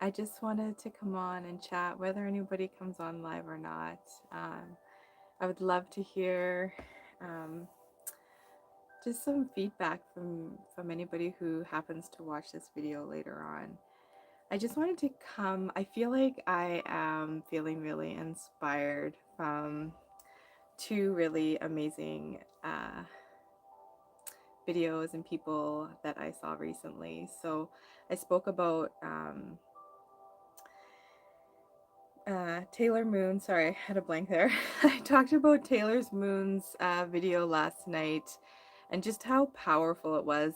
I just wanted to come on and chat, whether anybody comes on live or not. I would love to hear um, just some feedback from anybody who happens to watch this video later on. I just wanted to come. I feel like I am feeling really inspired from two really amazing videos and people that I saw recently. So I spoke about Taylor Moon. Sorry, I had a blank there. I talked about Taylor's Moon's video last night and just how powerful it was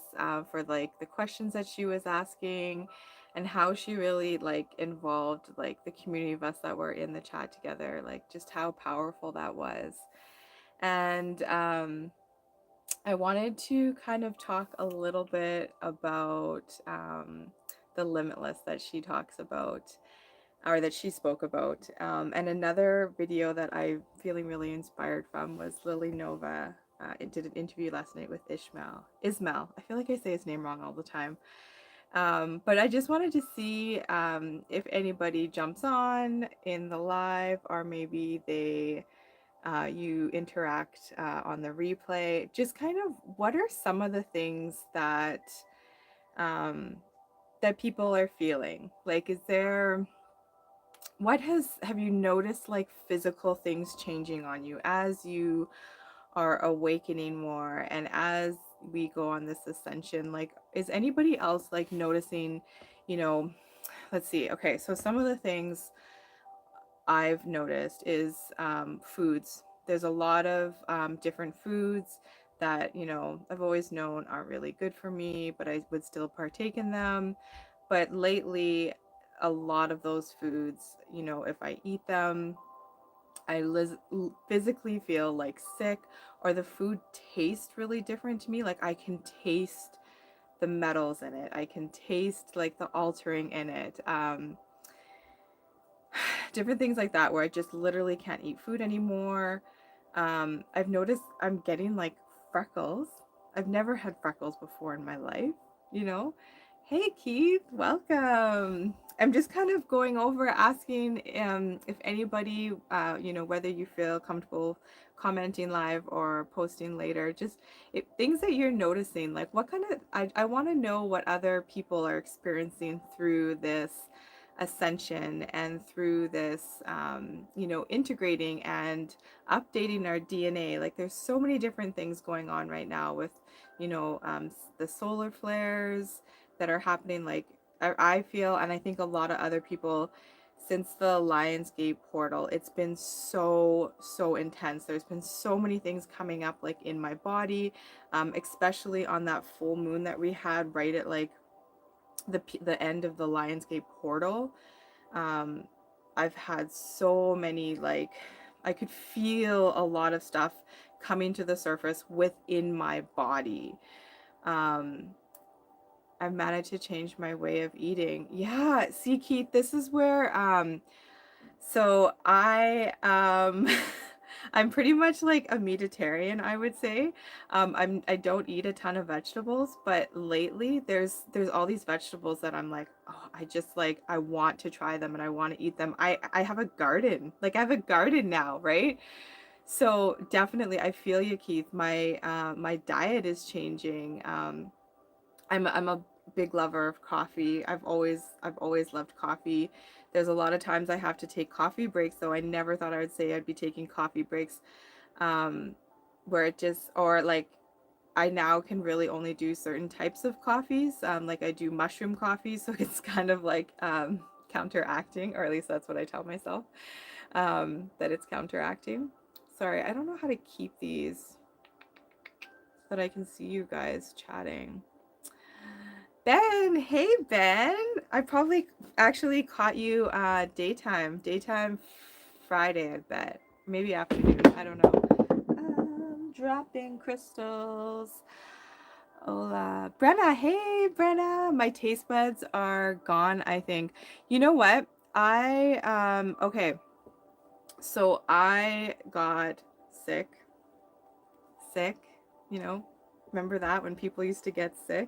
for like the questions that she was asking and how she really like involved like the community of us that were in the chat together, like just how powerful that was. And I wanted to kind of talk a little bit about the limitless that she talks about, or that she spoke about. And another video that I'm feeling really inspired from was Lily Nova. It did an interview last night with Ismael. I feel like I say his name wrong all the time. But I just wanted to see if anybody jumps on in the live, or maybe you interact on the replay. Just kind of what are some of the things that um, that people are feeling? Like, is there have you noticed like physical things changing on you as you are awakening more and as we go on this ascension? Like, is anybody else like noticing, you know, let's see. Okay, so some of the things I've noticed is foods. There's a lot of different foods that, I've always known aren't really good for me, but I would still partake in them. But lately, a lot of those foods, if I eat them, physically feel like sick, or the food tastes really different to me. Like I can taste the metals in it. I can taste like the altering in it. Different things like that where I just literally can't eat food anymore. I've noticed I'm getting like freckles. I've never had freckles before in my life, you know. Hey Keith, welcome. I'm just kind of going over asking if anybody, whether you feel comfortable commenting live or posting later, just things that you're noticing, like what kind of, I want to know what other people are experiencing through this ascension and through this integrating and updating our DNA. Like there's so many different things going on right now with the solar flares that are happening. Like I feel, and I think a lot of other people, since the Lionsgate portal, it's been so intense. There's been so many things coming up like in my body, especially on that full moon that we had right at like the end of the Lionsgate portal. um I've had so many, like, I could feel a lot of stuff coming to the surface within my body. um I've managed to change my way of eating. Yeah, see Keith, this is where so I I'm pretty much like a meatitarian, I would say. I don't eat a ton of vegetables, but lately there's all these vegetables that I'm like, oh, I just like I want to try them and I want to eat them. I have a garden. Like I have a garden now, right? So definitely I feel you, Keith. My diet is changing. I'm a big lover of coffee. I've always loved coffee. There's a lot of times I have to take coffee breaks, though I never thought I would say I'd be taking coffee breaks. Um, where it just, or like I now can really only do certain types of coffees. Like I do mushroom coffee, so it's kind of like counteracting, or at least that's what I tell myself, that it's counteracting. Sorry, I don't know how to keep these so that I can see you guys chatting. Ben, hey Ben. I probably actually caught you daytime Friday, I bet. Maybe afternoon, I don't know. Dropping crystals. Hola. Brenna, hey Brenna. My taste buds are gone, I think. You know what? Okay. So I got sick. Sick, you know. Remember that when people used to get sick?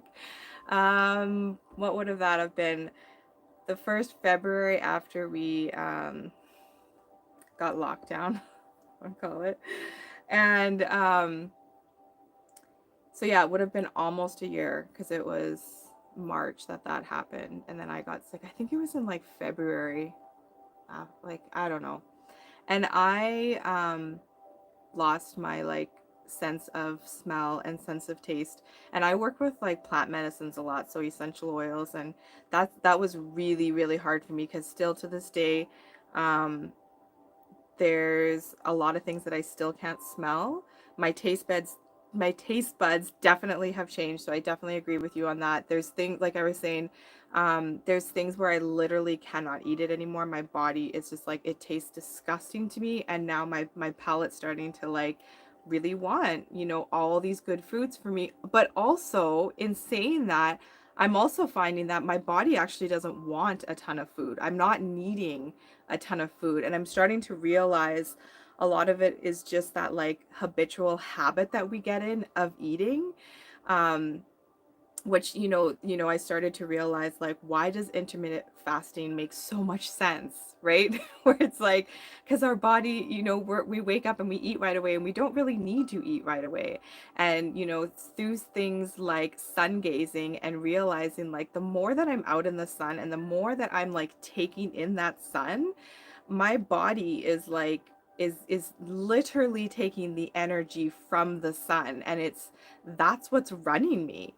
What would have that have been? the first February after we got locked down, I'll call it. And so yeah, it would have been almost a year because it was March that that happened, and then I got sick. I think it was in like February, like I don't know. And I lost my like sense of smell and sense of taste. And I work with like plant medicines a lot, so essential oils, and that was really really hard for me because still to this day, um, there's a lot of things that I still can't smell. My taste buds my taste buds definitely have changed, so I definitely agree with you on that. There's things like I was saying, there's things where I literally cannot eat it anymore. My body is just like it tastes disgusting to me, and now my palate's starting to like really want, you know, all these good foods for me. But also in saying that, I'm also finding that my body actually doesn't want a ton of food. I'm not needing a ton of food. And I'm starting to realize a lot of it is just that like habitual habit that we get in of eating. Um, which I started to realize like why does intermittent fasting make so much sense, right? Where it's like because our body, we wake up and we eat right away and we don't really need to eat right away. And through things like sun gazing and realizing like the more that I'm out in the sun and the more that I'm like taking in that sun, my body is like is literally taking the energy from the sun, and that's what's running me.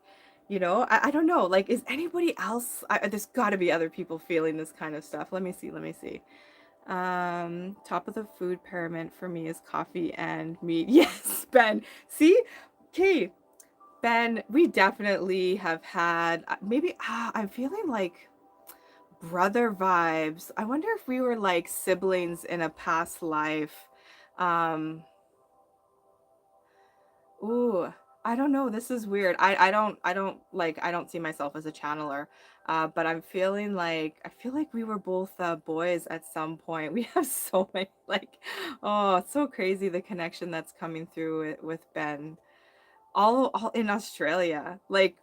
I don't know, like, is anybody else, there's got to be other people feeling this kind of stuff. Let me see. Top of the food pyramid for me is coffee and meat. Yes, Ben. See, okay, Ben, we definitely have had maybe I'm feeling like brother vibes. I wonder if we were like siblings in a past life. Um, ooh, I don't know. This is weird. I don't see myself as a channeler. But I feel like we were both boys at some point. We have so many like, oh, it's so crazy the connection that's coming through it with Ben. All in Australia. Like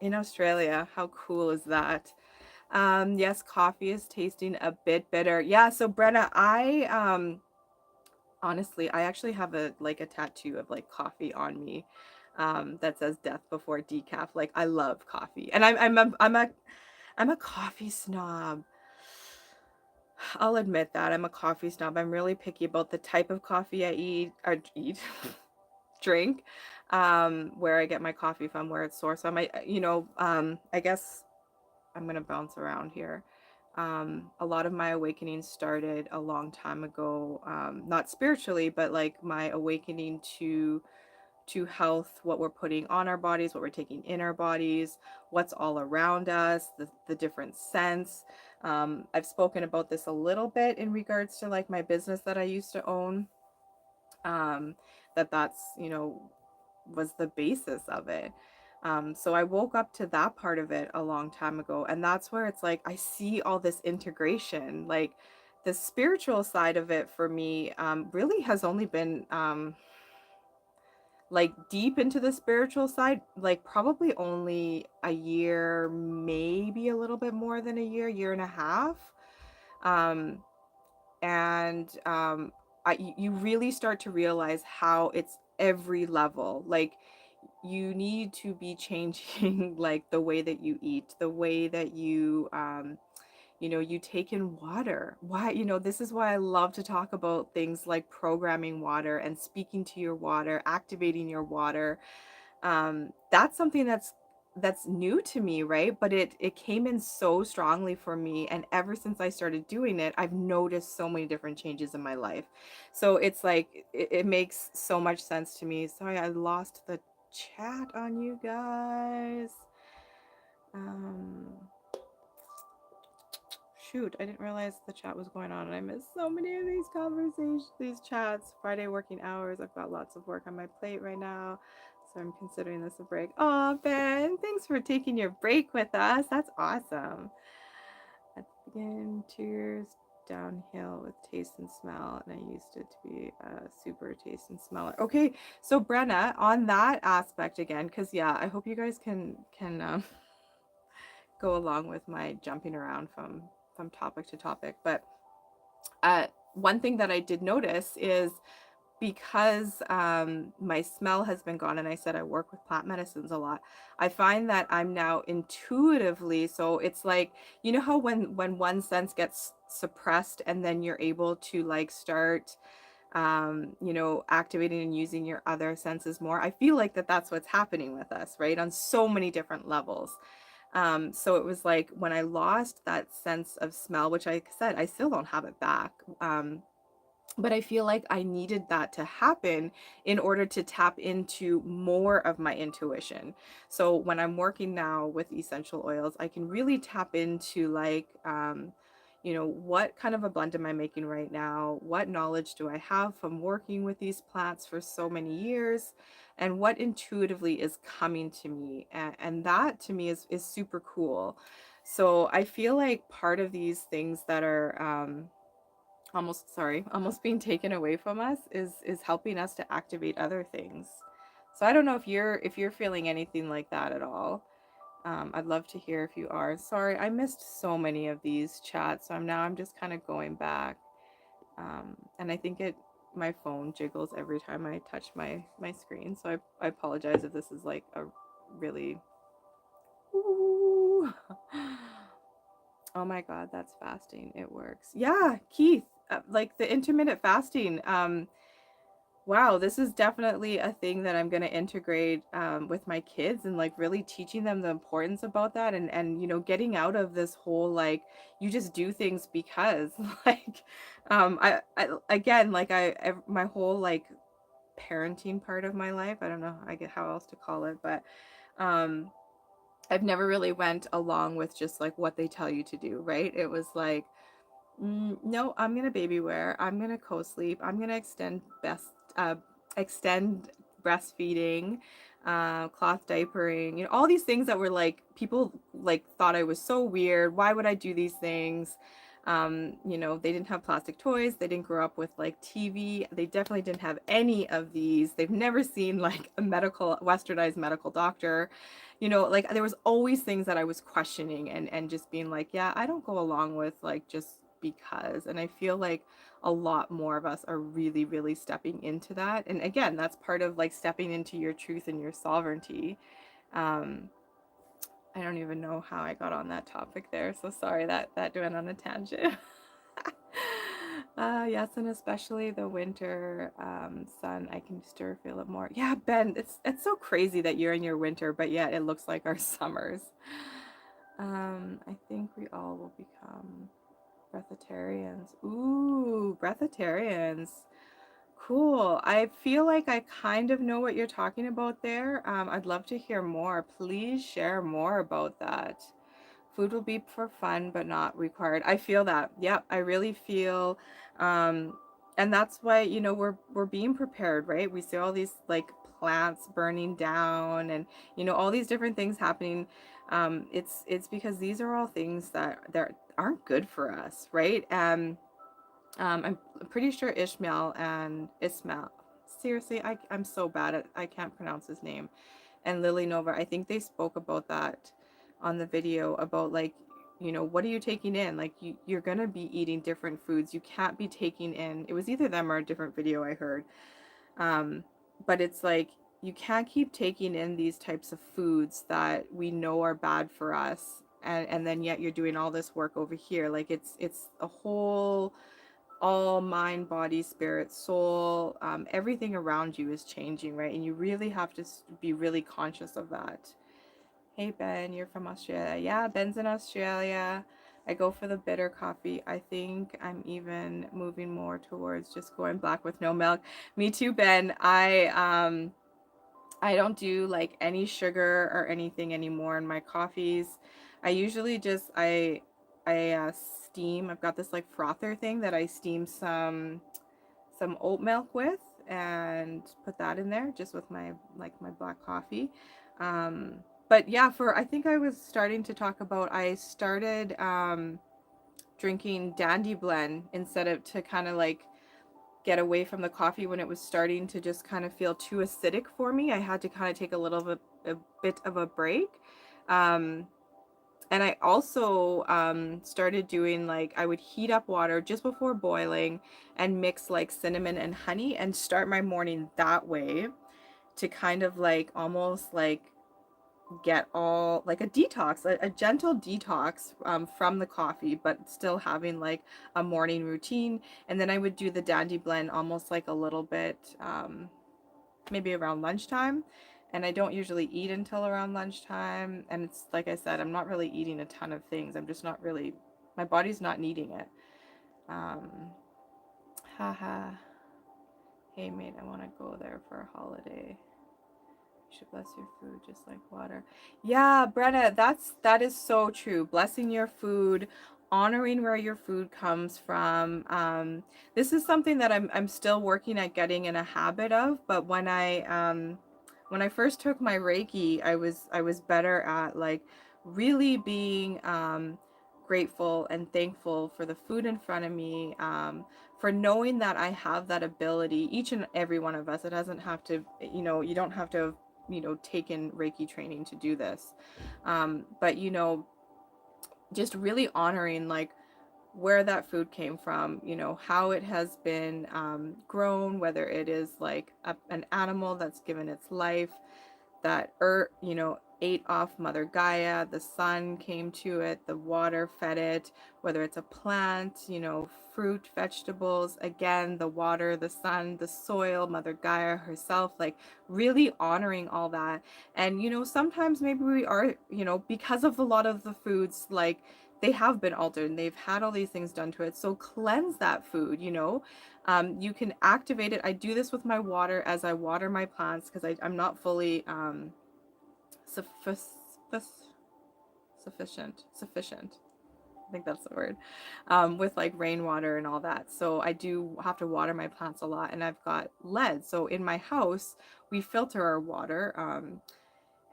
in Australia, how cool is that? Yes, coffee is tasting a bit bitter. Yeah, so Brenna, I honestly, I actually have a tattoo of like coffee on me, that says death before decaf. Like I love coffee. And I'm a coffee snob. I'll admit that. I'm a coffee snob. I'm really picky about the type of coffee I eat, drink, where I get my coffee from, where it's sourced from. I guess I'm gonna bounce around here. A lot of my awakening started a long time ago, not spiritually, but like my awakening to health, what we're putting on our bodies, what we're taking in our bodies, what's all around us, the different scents. I've spoken about this a little bit in regards to like my business that I used to own. Um, that's was the basis of it. So I woke up to that part of it a long time ago. And that's where it's like I see all this integration. Like the spiritual side of it for me really has only been like deep into the spiritual side, like probably only a year, maybe a little bit more than a year and a half. Um, and you really start to realize how it's every level. Like you need to be changing like the way that you eat, the way that you take in water. Why, this is why I love to talk about things like programming water and speaking to your water, activating your water. That's something that's new to me, right? But it came in so strongly for me, and ever since I started doing it, I've noticed so many different changes in my life. So it's like it makes so much sense to me. Sorry, I lost the chat on you guys. um Shoot, I didn't realize the chat was going on, and I missed so many of these conversations, these chats. Friday working hours. I've got lots of work on my plate right now, so I'm considering this a break. Oh, Ben, thanks for taking your break with us. That's awesome. At the beginning, tears downhill with taste and smell, and I used it to be a super taste and smeller. Okay, so Brenna, on that aspect again, because yeah, I hope you guys can go along with my jumping around from topic to topic. But one thing that I did notice is, because my smell has been gone, and I said I work with plant medicines a lot, I find that I'm now intuitively, so it's like, you know how when one sense gets suppressed and then you're able to like start activating and using your other senses more. I feel like that's what's happening with us, right? On so many different levels. So it was like when I lost that sense of smell, which I said, I still don't have it back. But I feel like I needed that to happen in order to tap into more of my intuition. So when I'm working now with essential oils, I can really tap into like, what kind of a blend am I making right now? What knowledge do I have from working with these plants for so many years? And what intuitively is coming to me? And that to me is super cool. So I feel like part of these things that are, almost being taken away from us is helping us to activate other things. So I don't know if you're feeling anything like that at all. I'd love to hear if you are. Sorry, I missed so many of these chats, so I'm just kind of going back. And I think my phone jiggles every time I touch my screen, so I apologize if this is like a really Ooh. Oh my God, that's fasting. It works. Yeah, Keith, like the intermittent fasting. Wow, this is definitely a thing that I'm going to integrate with my kids, and like really teaching them the importance about that, and getting out of this whole like you just do things because like I again like my whole like parenting part of my life. I don't know I get how else to call it, but um I've never really went along with just like what they tell you to do, right? It was like, no, I'm gonna baby wear. I'm gonna co-sleep. I'm gonna extend breastfeeding, cloth diapering. All these things that were like people like thought I was so weird. Why would I do these things? They didn't have plastic toys. They didn't grow up with like TV. They definitely didn't have any of these. They've never seen like a westernized medical doctor. Like there was always things that I was questioning and just being like, yeah, I don't go along with like just because. And I feel like a lot more of us are really, really stepping into that. And again, that's part of like stepping into your truth and your sovereignty. Um, I don't even know how I got on that topic there. So sorry that went on a tangent. Yes, and especially the winter sun, I can stir feel it more. Yeah, Ben, it's so crazy that you're in your winter, but yet it looks like our summers. I think we all will become breatharians. Ooh, breatharians. Cool. I feel like I kind of know what you're talking about there. I'd love to hear more. Please share more about that. Food will be for fun, but not required. I feel that. Yep, I really feel, um, and that's why we're being prepared, right? We see all these like plants burning down, and all these different things happening. It's because these are all things that aren't good for us, right? I'm pretty sure Ishmael and Ismael. Seriously, I'm so bad at I can't pronounce his name. And Lily Nova, I think they spoke about that on the video about like, what are you taking in? Like you're gonna be eating different foods. You can't be taking in. It was either them or a different video I heard. Um, but it's like you can't keep taking in these types of foods that we know are bad for us. And then yet you're doing all this work over here. Like it's a whole all mind, body, spirit, soul, everything around you is changing, right? And you really have to be really conscious of that. Hey, Ben, you're from Australia. Yeah, Ben's in Australia. I go for the bitter coffee. I think I'm even moving more towards just going black with no milk. Me too, Ben. I don't do like any sugar or anything anymore in my coffees. I usually just I steam. I've got this like frother thing that I steam some oat milk with and put that in there just with my black coffee. But yeah, I think I was starting to talk about I started drinking Dandy Blend instead of to kind of like get away from the coffee when it was starting to just kind of feel too acidic for me. I had to kind of take a bit of a break. Um, And I also started doing like, I would heat up water just before boiling and mix like cinnamon and honey and start my morning that way, to kind of like almost like get all like a detox, a gentle detox from the coffee, but still having like a morning routine. And then I would do the dandy blend almost like a little bit, maybe around lunchtime. And I don't usually eat until around lunchtime. And it's like I said, I'm not really eating a ton of things. I'm just not really, my body's not needing it. Um, Haha. Hey, mate, I want to go there for a holiday. You should bless your food just like water. Yeah, Brenna, that is so true. Blessing your food, honoring where your food comes from. This is something that I'm still working at getting in a habit of. But when I first took my Reiki, I was better at like really being grateful and thankful for the food in front of me. For knowing that I have that ability, each and every one of us. It doesn't have to, you don't have to taken Reiki training to do this. But just really honoring like where that food came from, how it has been grown, whether it is like an animal that's given its life, that earth, ate off Mother Gaia, the sun came to it, the water fed it, whether it's a plant, fruit, vegetables, again, the water, the sun, the soil, Mother Gaia herself, like really honoring all that. And, sometimes maybe we are, because of a lot of the foods, like they have been altered and they've had all these things done to it. So cleanse that food, you can activate it. I do this with my water as I water my plants, because I'm not fully sufficient. I think that's the word, with like rainwater and all that. So I do have to water my plants a lot, and I've got lead. So in my house, we filter our water.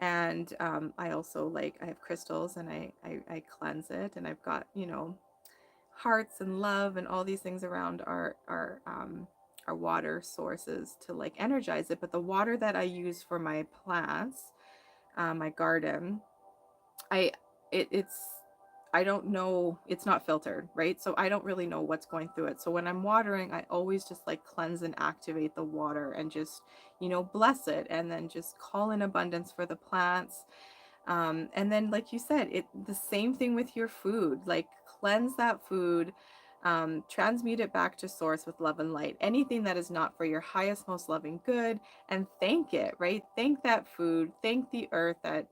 And I also I have crystals, and I cleanse it, and I've got, hearts and love and all these things around our water sources to like energize it. But the water that I use for my plants, my garden, I it's I don't know, it's not filtered, right? So I don't really know what's going through it. So when I'm watering, I always just like cleanse and activate the water and just, bless it, and then just call in abundance for the plants. And then, like you said, the same thing with your food. Like cleanse that food, transmute it back to source with love and light. Anything that is not for your highest, most loving good, and thank it. Right? Thank that food. Thank the earth that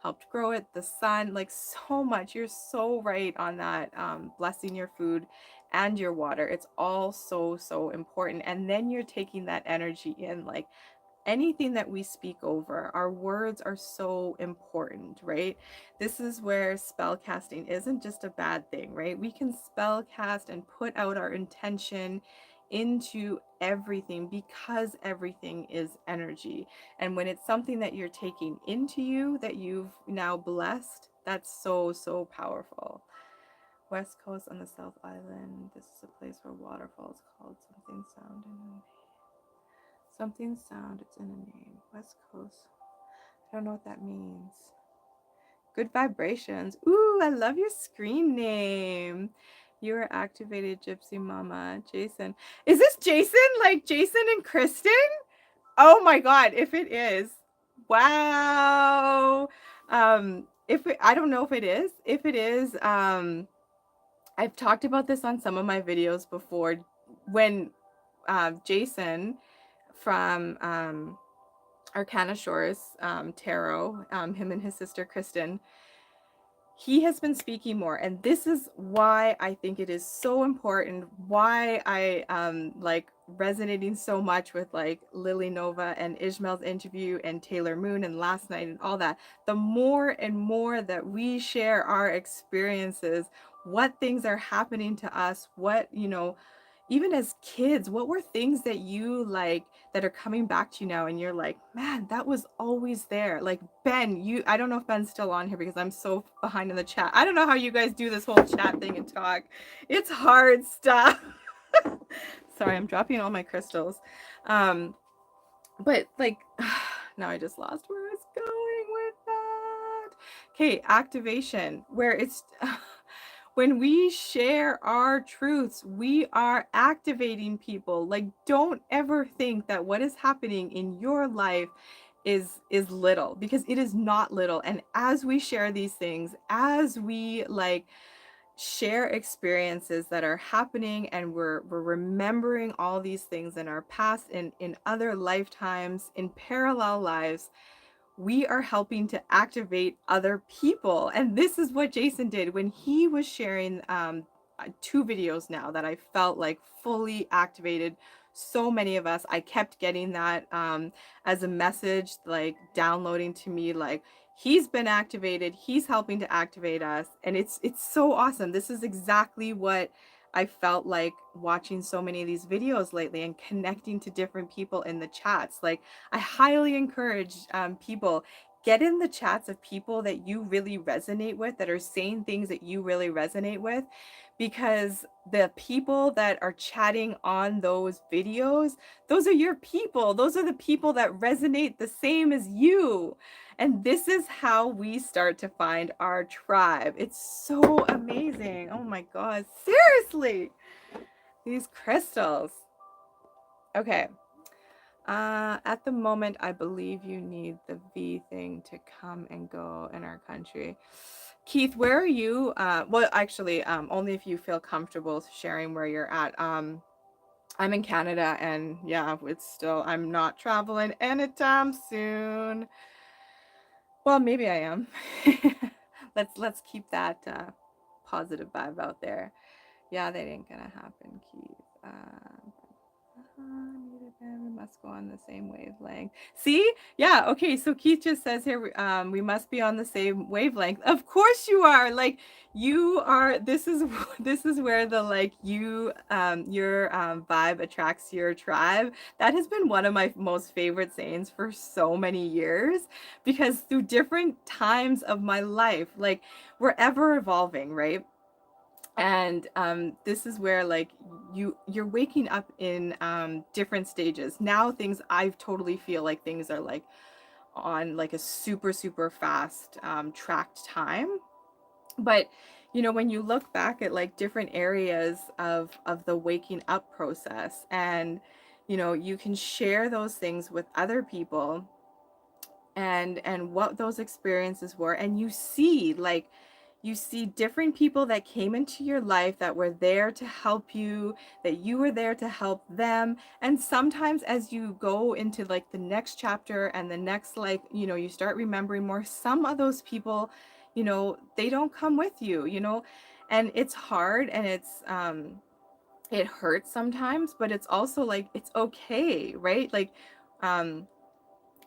helped grow it. The sun, like so much. You're so right on that. Blessing your food and your water. It's all so important. And then you're taking that energy in, like anything that we speak over, our words are so important, right? This is where spell casting isn't just a bad thing, right? We can spell cast and put out our intention into everything, because everything is energy. And when it's something that you're taking into you that you've now blessed, that's so powerful. West Coast on the South Island. This is a place where waterfalls called something sound in something sound, it's in a name. West Coast. I don't know what that means. Good vibrations. Ooh, I love your screen name. You are activated, Gypsy Mama. Jason. Is this Jason? Like Jason and Kristen? Oh my God, if it is. Wow. I don't know if it is. If it is, I've talked about this on some of my videos before. When Jason from Arcana Shores Tarot, him and his sister Kristen, he has been speaking more, and this is why I think it is so important, why I like resonating so much with like Lily Nova and Ismael's interview and Taylor Moon and last night and all that. The more and more that we share our experiences, what things are happening to us, what, even as kids, what were things that you like that are coming back to you now, and you're like, man, that was always there. Like Ben, I don't know if Ben's still on here because I'm so behind in the chat. I don't know how you guys do this whole chat thing and talk. It's hard stuff. Sorry, I'm dropping all my crystals. But like, now I just lost where I was going with that. Okay, activation, where it's when we share our truths, we are activating people. Like, don't ever think that what is happening in your life is little, because it is not little. And as we share these things, as we like share experiences that are happening, and we're remembering all these things in our past, in other lifetimes, in parallel lives, we are helping to activate other people. And this is what Jason did when he was sharing 2 videos now that I felt like fully activated so many of us. I kept getting that as a message, like downloading to me, like, he's been activated, he's helping to activate us. And it's so awesome. This is exactly what I felt like watching so many of these videos lately, and connecting to different people in the chats. Like, I highly encourage people, get in the chats of people that you really resonate with, that are saying things that you really resonate with, because the people that are chatting on those videos, those are your people. Those are the people that resonate the same as you. And this is how we start to find our tribe. It's so amazing. Oh my God, seriously, these crystals. Okay. At the moment, I believe you need the V thing to come and go in our country. Keith, where are you? Well, actually, only if you feel comfortable sharing where you're at. I'm in Canada, and yeah, it's still, I'm not traveling anytime soon. Well, maybe I am. Let's keep that positive vibe out there. Yeah, that ain't gonna happen, Keith. We must go on the same wavelength. See? Yeah, okay, so Keith just says here, we must be on the same wavelength. Of course you are. Like, you are, this is this is where the, like, you your vibe attracts your tribe. That has been one of my most favorite sayings for so many years, because through different times of my life, like, we're ever evolving, right? And this is where, like, you're waking up in different stages now. Things, I totally feel like things are like on like a super fast tracked time. But when you look back at like different areas of the waking up process, and you can share those things with other people, and what those experiences were, and you see different people that came into your life that were there to help you, that you were there to help them. And sometimes as you go into like the next chapter and the next, like, you start remembering more, some of those people, they don't come with you, and it's hard, and it hurts sometimes, but it's also like, it's okay, right? Like,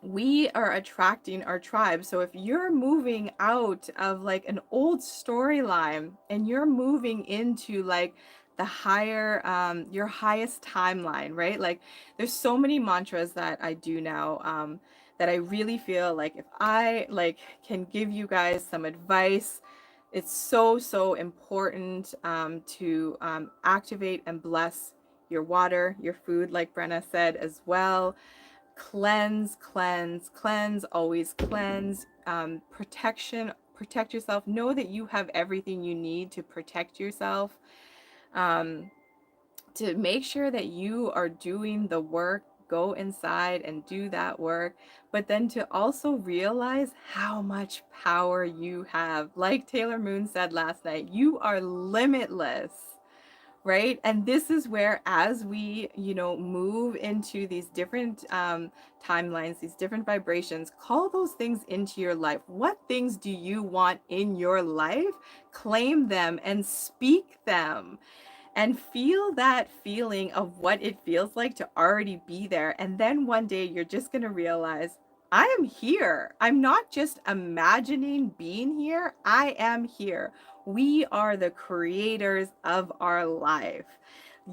we are attracting our tribe. So if you're moving out of like an old storyline, and you're moving into like the higher, your highest timeline, right? Like, there's so many mantras that I do now, that I really feel like if I like can give you guys some advice, it's so important to activate and bless your water, your food, like Brenna said as well. Cleanse, cleanse, cleanse, always cleanse. Protect yourself. Know that you have everything you need to protect yourself, um, to make sure that you are doing the work. Go inside and do that work, but then to also realize how much power you have. Like Taylor Moon said last night, you are limitless, right? And this is where, as we move into these different timelines, these different vibrations, call those things into your life. What things do you want in your life? Claim them and speak them, and feel that feeling of what it feels like to already be there. And then one day you're just going to realize, I am here. I'm not just imagining being here. I am here. We are the creators of our life.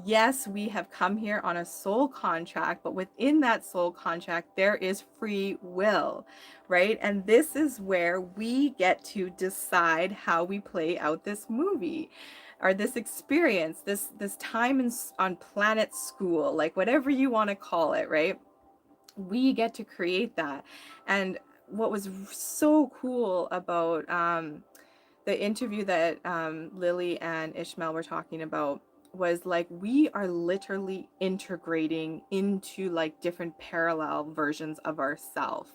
Yes, we have come here on a soul contract, but within that soul contract, there is free will, right? And this is where we get to decide how we play out this movie, or this experience, this time on planet school, like whatever you want to call it, right? We get to create that. And what was so cool about the interview that Lily and Ishmael were talking about was like we are literally integrating into like different parallel versions of ourselves.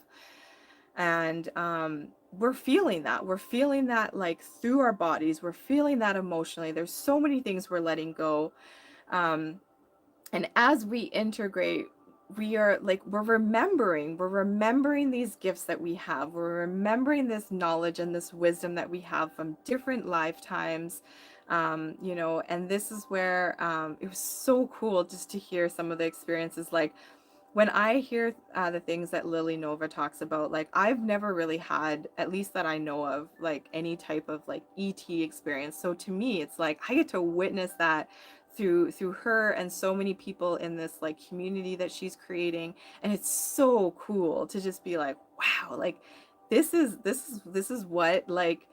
And we're feeling that like through our bodies, we're feeling that emotionally. There's so many things we're letting go. um, and as we integrate, we are like we're remembering these gifts that we have, we're remembering this knowledge and this wisdom that we have from different lifetimes. You know, and this is where it was so cool just to hear some of the experiences. Like when I hear the things that Lily Nova talks about, like I've never really had, at least that I know of, like any type of like ET experience. So to me, it's like I get to witness that through her and so many people in this like community that she's creating, and it's so cool to just be like, wow, like this is what like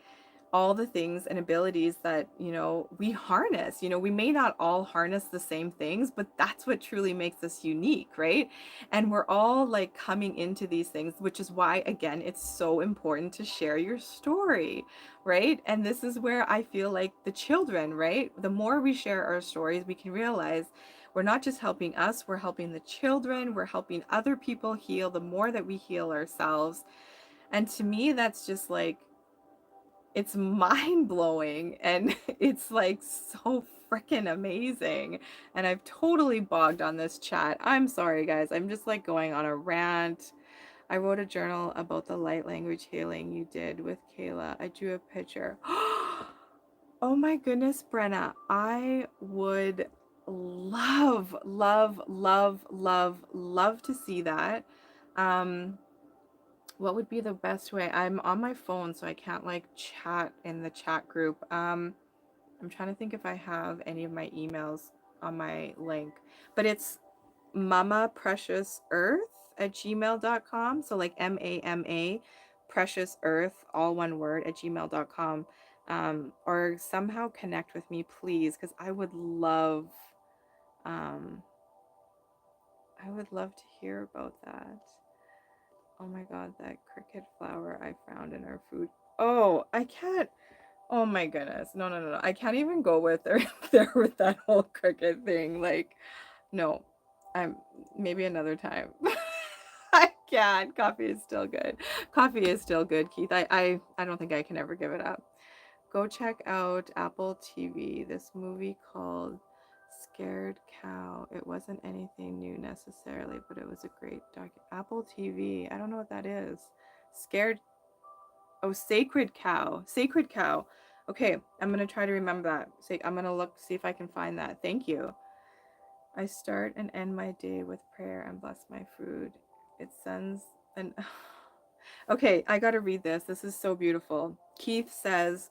all the things and abilities that, you know, we harness. You know, we may not all harness the same things, but that's what truly makes us unique, right? And we're all like coming into these things, which is why again it's so important to share your story, right? And this is where I feel like the children, right, the more we share our stories, we can realize we're not just helping us, we're helping the children, we're helping other people heal. The more that we heal ourselves, and to me that's just like, it's mind blowing, and it's like so freaking amazing. And I've totally bogged on this chat. I'm sorry, guys. I'm just like going on a rant. I wrote a journal about the light language healing you did with Kayla. I drew a picture. Oh my goodness, Brenna. I would love, love, love, love, love to see that. Um, what would be the best way? I'm on my phone, so I can't like chat in the chat group. I'm trying to think if I have any of my emails on my link, but it's mama precious earth at gmail.com. So like MAMA precious earth, all one word, at gmail.com. Or somehow connect with me, please, because um, I would love to hear about that. Oh my god, that cricket flower I found in our food. Oh, I can't. Oh my goodness. No, no, no, no. I can't even go with there, there with that whole cricket thing. Like, no. I'm maybe another time. I can't. Coffee is still good. Coffee is still good, Keith. I don't think I can ever give it up. Go check out Apple TV. This movie called Scared Cow. It wasn't anything new necessarily, but it was a great Apple TV. I don't know what that is. Scared. Oh, Sacred Cow. Sacred Cow. Okay, I'm gonna try to remember that. I'm gonna look, see if I can find that. Thank you. I start and end my day with prayer and bless my food. It sends an. Okay, I gotta read this. This is so beautiful. Keith says,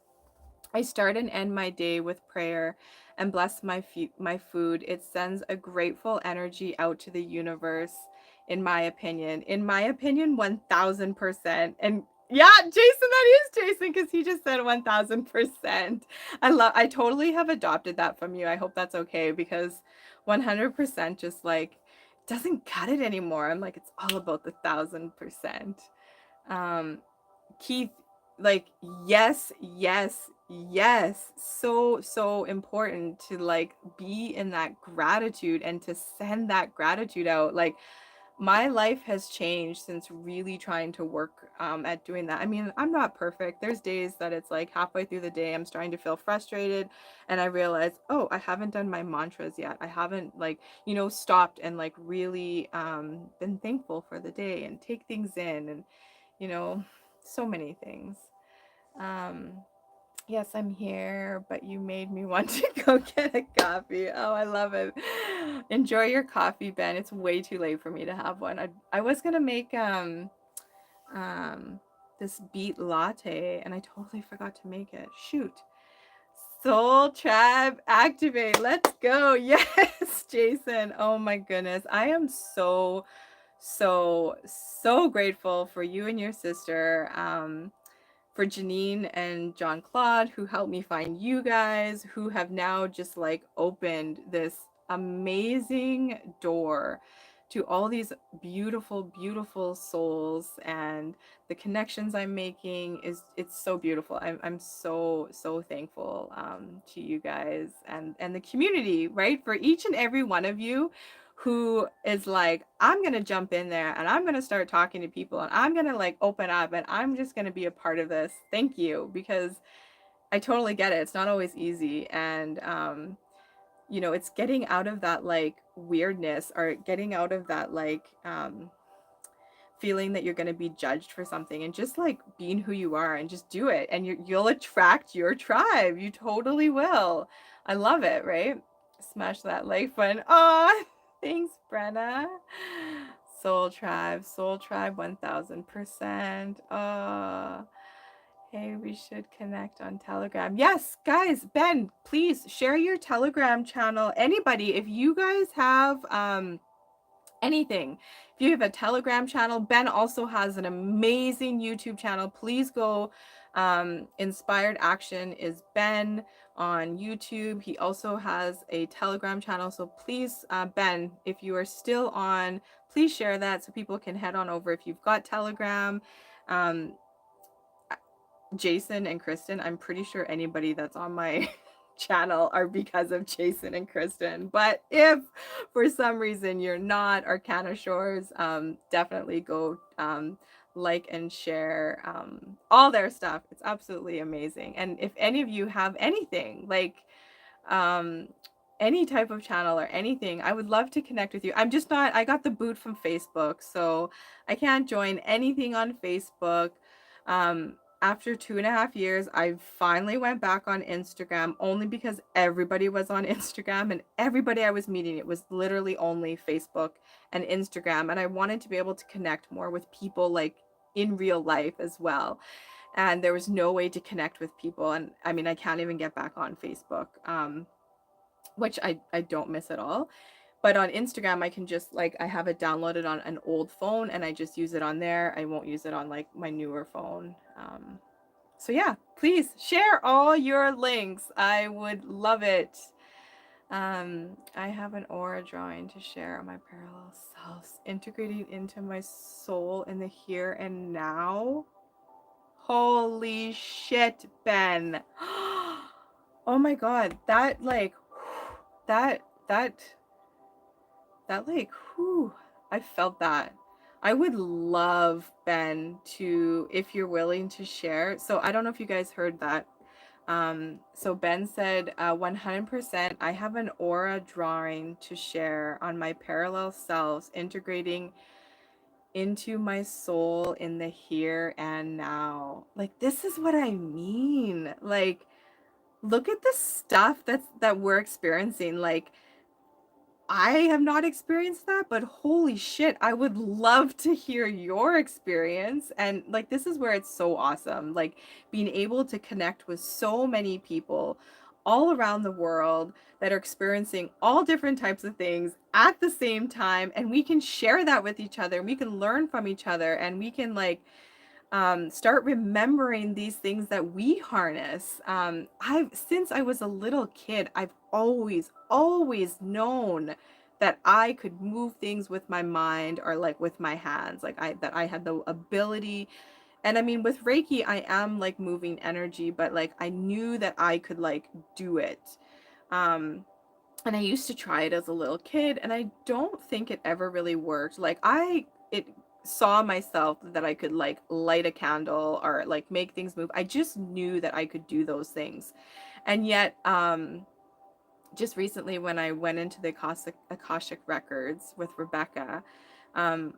I start and end my day with prayer and bless my food. It sends a grateful energy out to the universe, in my opinion. In my opinion, 1000%. And yeah, Jason, that is Jason, because he just said 1000%. I totally have adopted that from you. I hope that's okay, because 100% just like doesn't cut it anymore. I'm like, it's all about the 1000%. Um, Keith, like, yes, yes, yes. So, so important to like be in that gratitude and to send that gratitude out. Like, my life has changed since really trying to work at doing that. I mean, I'm not perfect. There's days that it's like halfway through the day, I'm starting to feel frustrated, and I realize, oh, I haven't done my mantras yet. I haven't, like, you know, stopped and like really been thankful for the day and take things in, and you know, so many things. Um, yes, I'm here, but you made me want to go get a coffee. Oh, I love it. Enjoy your coffee, Ben. It's way too late for me to have one. I was gonna make um this beet latte, and I totally forgot to make it. Shoot. Soul Tribe activate. Let's go. Yes, Jason. Oh my goodness. I am so so grateful for you and your sister, for Janine and John Claude, who helped me find you guys, who have now just like opened this amazing door to all these beautiful, beautiful souls, and the connections I'm making it's so beautiful. I'm so, so thankful to you guys and the community, right? For each and every one of you who is like, I'm gonna jump in there and I'm gonna start talking to people and I'm gonna like open up and I'm just gonna be a part of this. Thank you, because I totally get it. It's not always easy. And you know, it's getting out of that like weirdness, or getting out of that like feeling that you're going to be judged for something, and just like being who you are and just do it, and you'll attract your tribe. You totally will. I love it, right? Smash that like button. Oh, thanks, Brenna. Soul Tribe 1000%. Hey, we should connect on Telegram. Yes, guys, Ben, please share your Telegram channel. Anybody, if you guys have anything, if you have a Telegram channel, Ben also has an amazing YouTube channel. Please go. Inspired Action is Ben on YouTube. He also has a Telegram channel. So please, Ben, if you are still on, please share that so people can head on over. If you've got Telegram, Jason and Kristen, I'm pretty sure anybody that's on my channel are because of Jason and Kristen. But if for some reason you're not Arcana Shores, definitely go like and share all their stuff. It's absolutely amazing. And if any of you have anything like any type of channel or anything, I would love to connect with you. I'm just not, I got the boot from Facebook, so I can't join anything on Facebook. After 2.5 years, I finally went back on Instagram, only because everybody was on Instagram, and everybody I was meeting, it was literally only Facebook and Instagram. And I wanted to be able to connect more with people like in real life as well. And there was no way to connect with people. And I mean, I can't even get back on Facebook, which I don't miss at all. But on Instagram, I can just like, I have it downloaded on an old phone and I just use it on there. I won't use it on like my newer phone. So yeah, please share all your links. I would love it. I have an aura drawing to share on my parallel selves, integrating into my soul in the here and now. Holy shit, Ben. Oh my God, that like, that like, whew, I felt that. I would love, Ben, to, if you're willing to share. So I don't know if you guys heard that. So Ben said, 100%, I have an aura drawing to share on my parallel selves, integrating into my soul in the here and now. Like, this is what I mean. Like, look at the stuff that we're experiencing. Like, I have not experienced that, but holy shit, I would love to hear your experience. And like, this is where it's so awesome. Like, being able to connect with so many people all around the world that are experiencing all different types of things at the same time. And we can share that with each other. We can learn from each other, and we can like start remembering these things that we harness. Since I was a little kid, I've always known that I could move things with my mind or like with my hands, like that I had the ability. And I mean, with Reiki, I am like moving energy, but like I knew that I could like do it. And I used to try it as a little kid, and I don't think it ever really worked. Like it saw myself that I could like light a candle or like make things move. I just knew that I could do those things. And yet, just recently when I went into the Akashic records with Rebecca,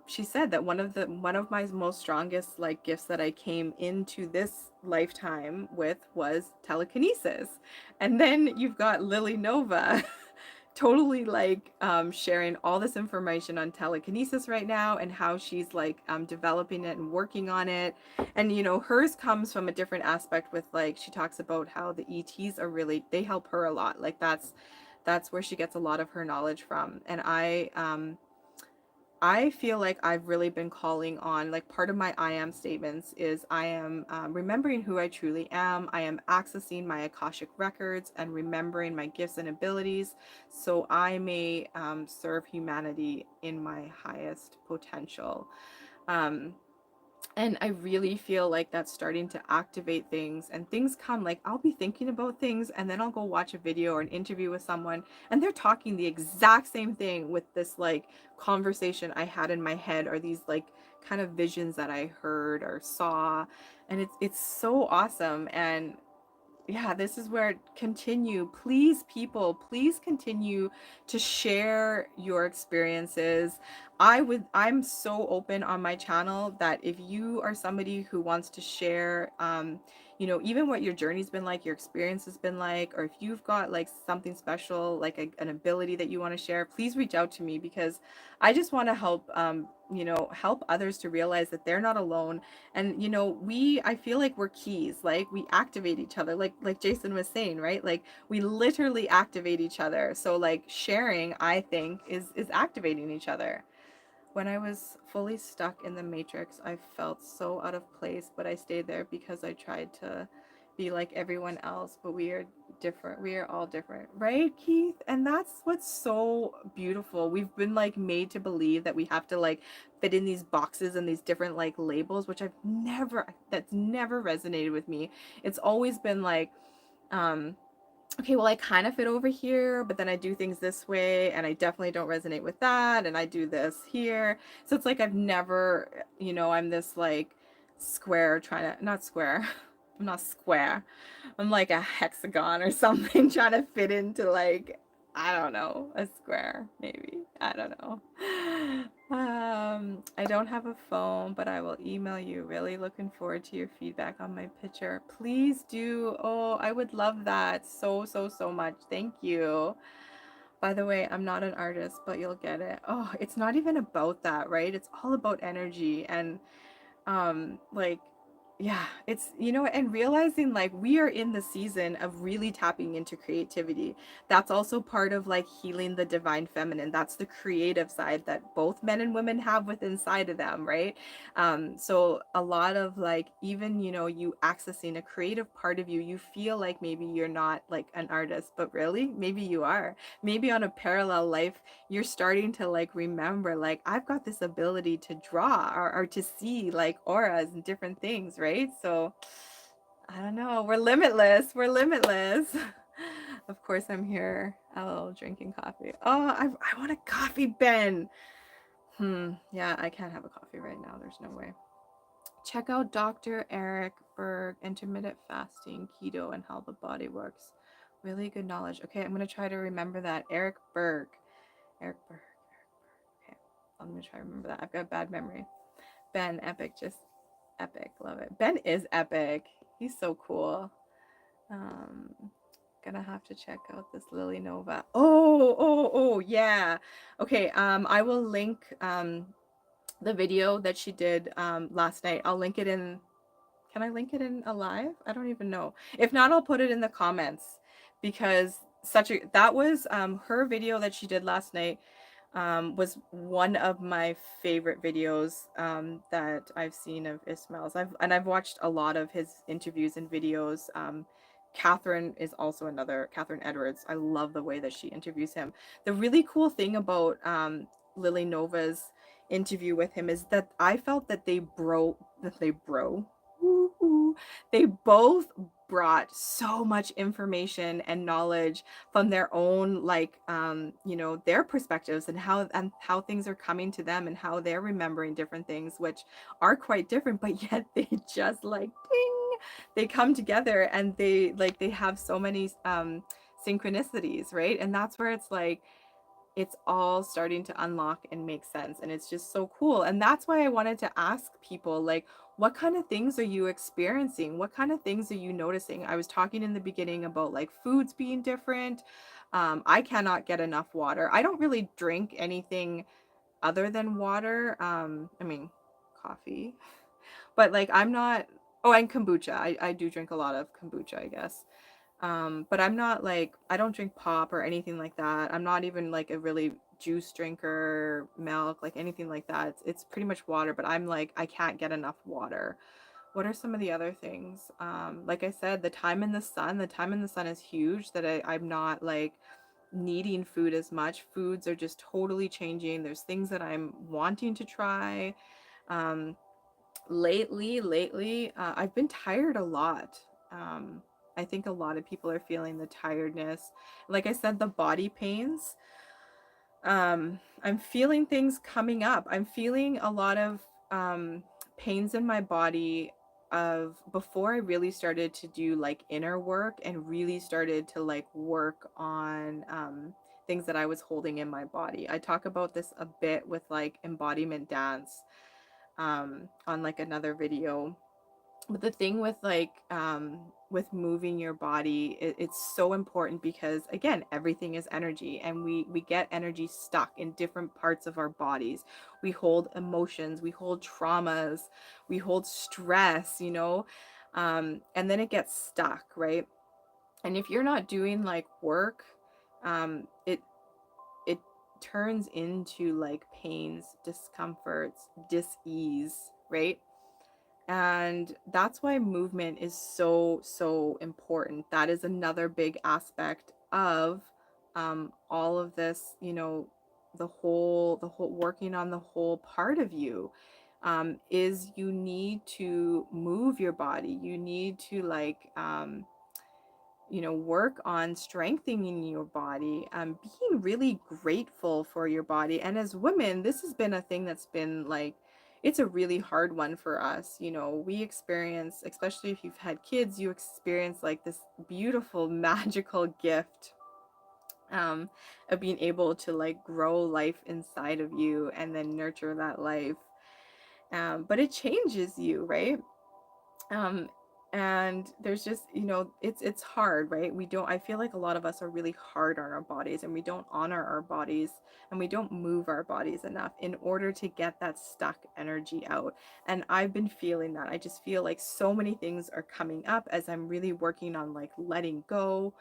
she said that one of my most strongest like gifts that I came into this lifetime with was telekinesis. And then you've got Lily Nova totally like sharing all this information on telekinesis right now, and how she's like developing it and working on it. And you know, hers comes from a different aspect with like, she talks about how the ETs are really, they help her a lot. Like that's where she gets a lot of her knowledge from. And I feel like I've really been calling on, like, part of my I am statements is I am remembering who I truly am. I am accessing my Akashic records and remembering my gifts and abilities so I may serve humanity in my highest potential. Um, and I really feel like that's starting to activate things, and things come, like I'll be thinking about things and then I'll go watch a video or an interview with someone and they're talking the exact same thing with this like conversation I had in my head, or these like kind of visions that I heard or saw. And it's so awesome. And yeah, this is where continue. Please, people, please continue to share your experiences. I'm so open on my channel that if you are somebody who wants to share, even what your journey's been like, your experience has been like, or if you've got like something special, like an ability that you want to share, please reach out to me, because I just want to help, help others to realize that they're not alone. And I feel like we're keys, like we activate each other, like Jason was saying, right? Like we literally activate each other. So like sharing, I think, is activating each other. When I was fully stuck in the matrix, I felt so out of place, but I stayed there because I tried to be like everyone else. But we are different. We are all different, right, Keith? And that's what's so beautiful. We've been like made to believe that we have to like fit in these boxes and these different like labels, which that's never resonated with me. It's always been like, um, okay, well, I kind of fit over here, but then I do things this way, and I definitely don't resonate with that, and I do this here. So it's like I've never, I'm this like square trying to, not square, I'm not square. I'm like a hexagon or something trying to fit into like, I don't know, a square, maybe. I don't know. I don't have a phone, but I will email you. Really looking forward to your feedback on my picture. Please do. Oh, I would love that so, so, so much. Thank you. By the way, I'm not an artist, but you'll get it. Oh, it's not even about that, right? It's all about energy. And like, yeah, it's, and realizing like we are in the season of really tapping into creativity. That's also part of like healing the divine feminine. That's the creative side that both men and women have within inside of them, right? So a lot of like, even, you accessing a creative part of you, you feel like maybe you're not like an artist, but really maybe you are. Maybe on a parallel life you're starting to like remember, like I've got this ability to draw, or to see like auras and different things, right? So I don't know, we're limitless, we're limitless. Of course I'm here, oh, drinking coffee. Oh, I want a coffee, Ben. Yeah, I can't have a coffee right now, there's no way. Check out Dr. Eric Berg, intermittent fasting, keto, and how the body works. Really good knowledge. Okay, I'm gonna try to remember that. Eric Berg. Eric Berg. Okay, I'm gonna try to remember that. I've got bad memory. Ben, epic, just epic. Love it. Ben is epic. He's so cool. Um, Gonna have to check out this Lily Nova. Oh, yeah. Okay, I will link the video that she did last night. I'll link it in. Can I link it in a live? I don't even know. If not, I'll put it in the comments, because that was her video that she did last night. Was one of my favorite videos that I've seen of Ismael's. I've watched a lot of his interviews and videos. Catherine is also another, Catherine Edwards. I love the way that she interviews him. The really cool thing about Lily Nova's interview with him is that I felt that they both brought so much information and knowledge from their own, like their perspectives, and how things are coming to them, and how they're remembering different things, which are quite different, but yet they just like ding, they come together, and they have so many synchronicities, right? And that's where it's like it's all starting to unlock and make sense, and it's just so cool. And that's why I wanted to ask people, like, what kind of things are you experiencing? What kind of things are you noticing? I was talking in the beginning about like foods being different. I cannot get enough water. I don't really drink anything other than water. I mean, coffee, but like I'm not. Oh, and kombucha. I do drink a lot of kombucha, I guess. But I'm not like, I don't drink pop or anything like that. I'm not even like a really juice drinker, milk, like anything like that. It's pretty much water, but I'm like, I can't get enough water. What are some of the other things? Like I said, the time in the sun, the time in the sun is huge, that I'm not like needing food as much. Foods are just totally changing. There's things that I'm wanting to try. Um, lately, I've been tired a lot. I think a lot of people are feeling the tiredness. Like I said, the body pains. I'm feeling things coming up. I'm feeling a lot of pains in my body of before I really started to do like inner work and really started to like work on things that I was holding in my body. I talk about this a bit with like embodiment dance on like another video. But the thing with moving your body, it's so important because again, everything is energy, and we get energy stuck in different parts of our bodies. We hold emotions, we hold traumas, we hold stress, you know, and then it gets stuck, right? And if you're not doing like work, it turns into like pains, discomforts, dis-ease, right? And that's why movement is so important. That is another big aspect of all of this, you know, the whole working on the whole part of you, is you need to move your body. You need to like you know, work on strengthening your body, being really grateful for your body. And as women, this has been a thing that's been like, it's a really hard one for us. You know, we experience, especially if you've had kids, you experience like this beautiful, magical gift of being able to like grow life inside of you and then nurture that life. But it changes you, right? um and there's just, you know, it's hard, right? We don't, I feel like a lot of us are really hard on our bodies, and we don't honor our bodies, and we don't move our bodies enough in order to get that stuck energy out. And I've been feeling that. I just feel like so many things are coming up as I'm really working on like letting go.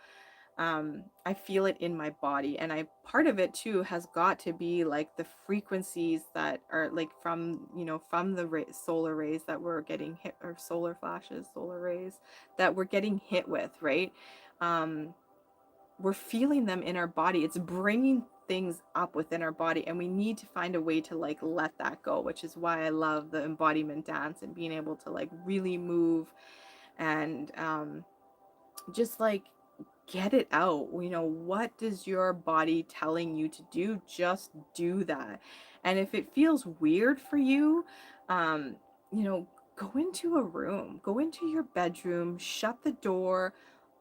I feel it in my body, and I part of it too has got to be like the frequencies that are like from, you know, from the solar rays that we're getting hit, or solar flashes, solar rays that we're getting hit with, right? um we're feeling them in our body. It's bringing things up within our body, and we need to find a way to like let that go, which is why I love the embodiment dance and being able to like really move and just like get it out. You know, what does your body telling you to do? Just do that. And if it feels weird for you, you know, go into a room, go into your bedroom, shut the door,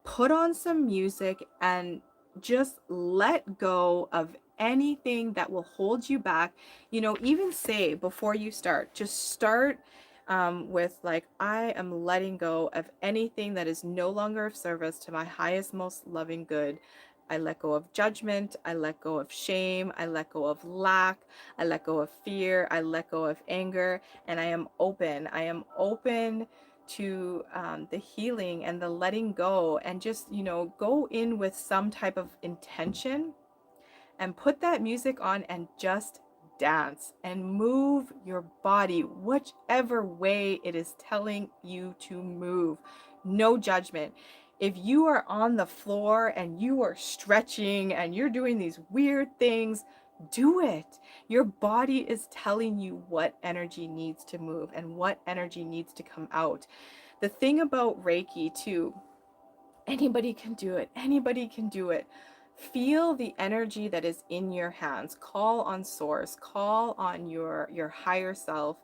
put on some music, and just let go of anything that will hold you back. You know, even say before you start, just start with like, I am letting go of anything that is no longer of service to my highest, most loving good. I let go of judgment. I let go of shame. I let go of lack. I let go of fear. I let go of anger. And I am open. I am open to the healing and the letting go. And just, you know, go in with some type of intention and put that music on and just dance and move your body whichever way it is telling you to move. No judgment. If you are on the floor and you are stretching and you're doing these weird things, do it. Your body is telling you what energy needs to move and what energy needs to come out. The thing about Reiki too, anybody can do it. Anybody can do it. Feel the energy that is in your hands. Call on source. Call on your higher self,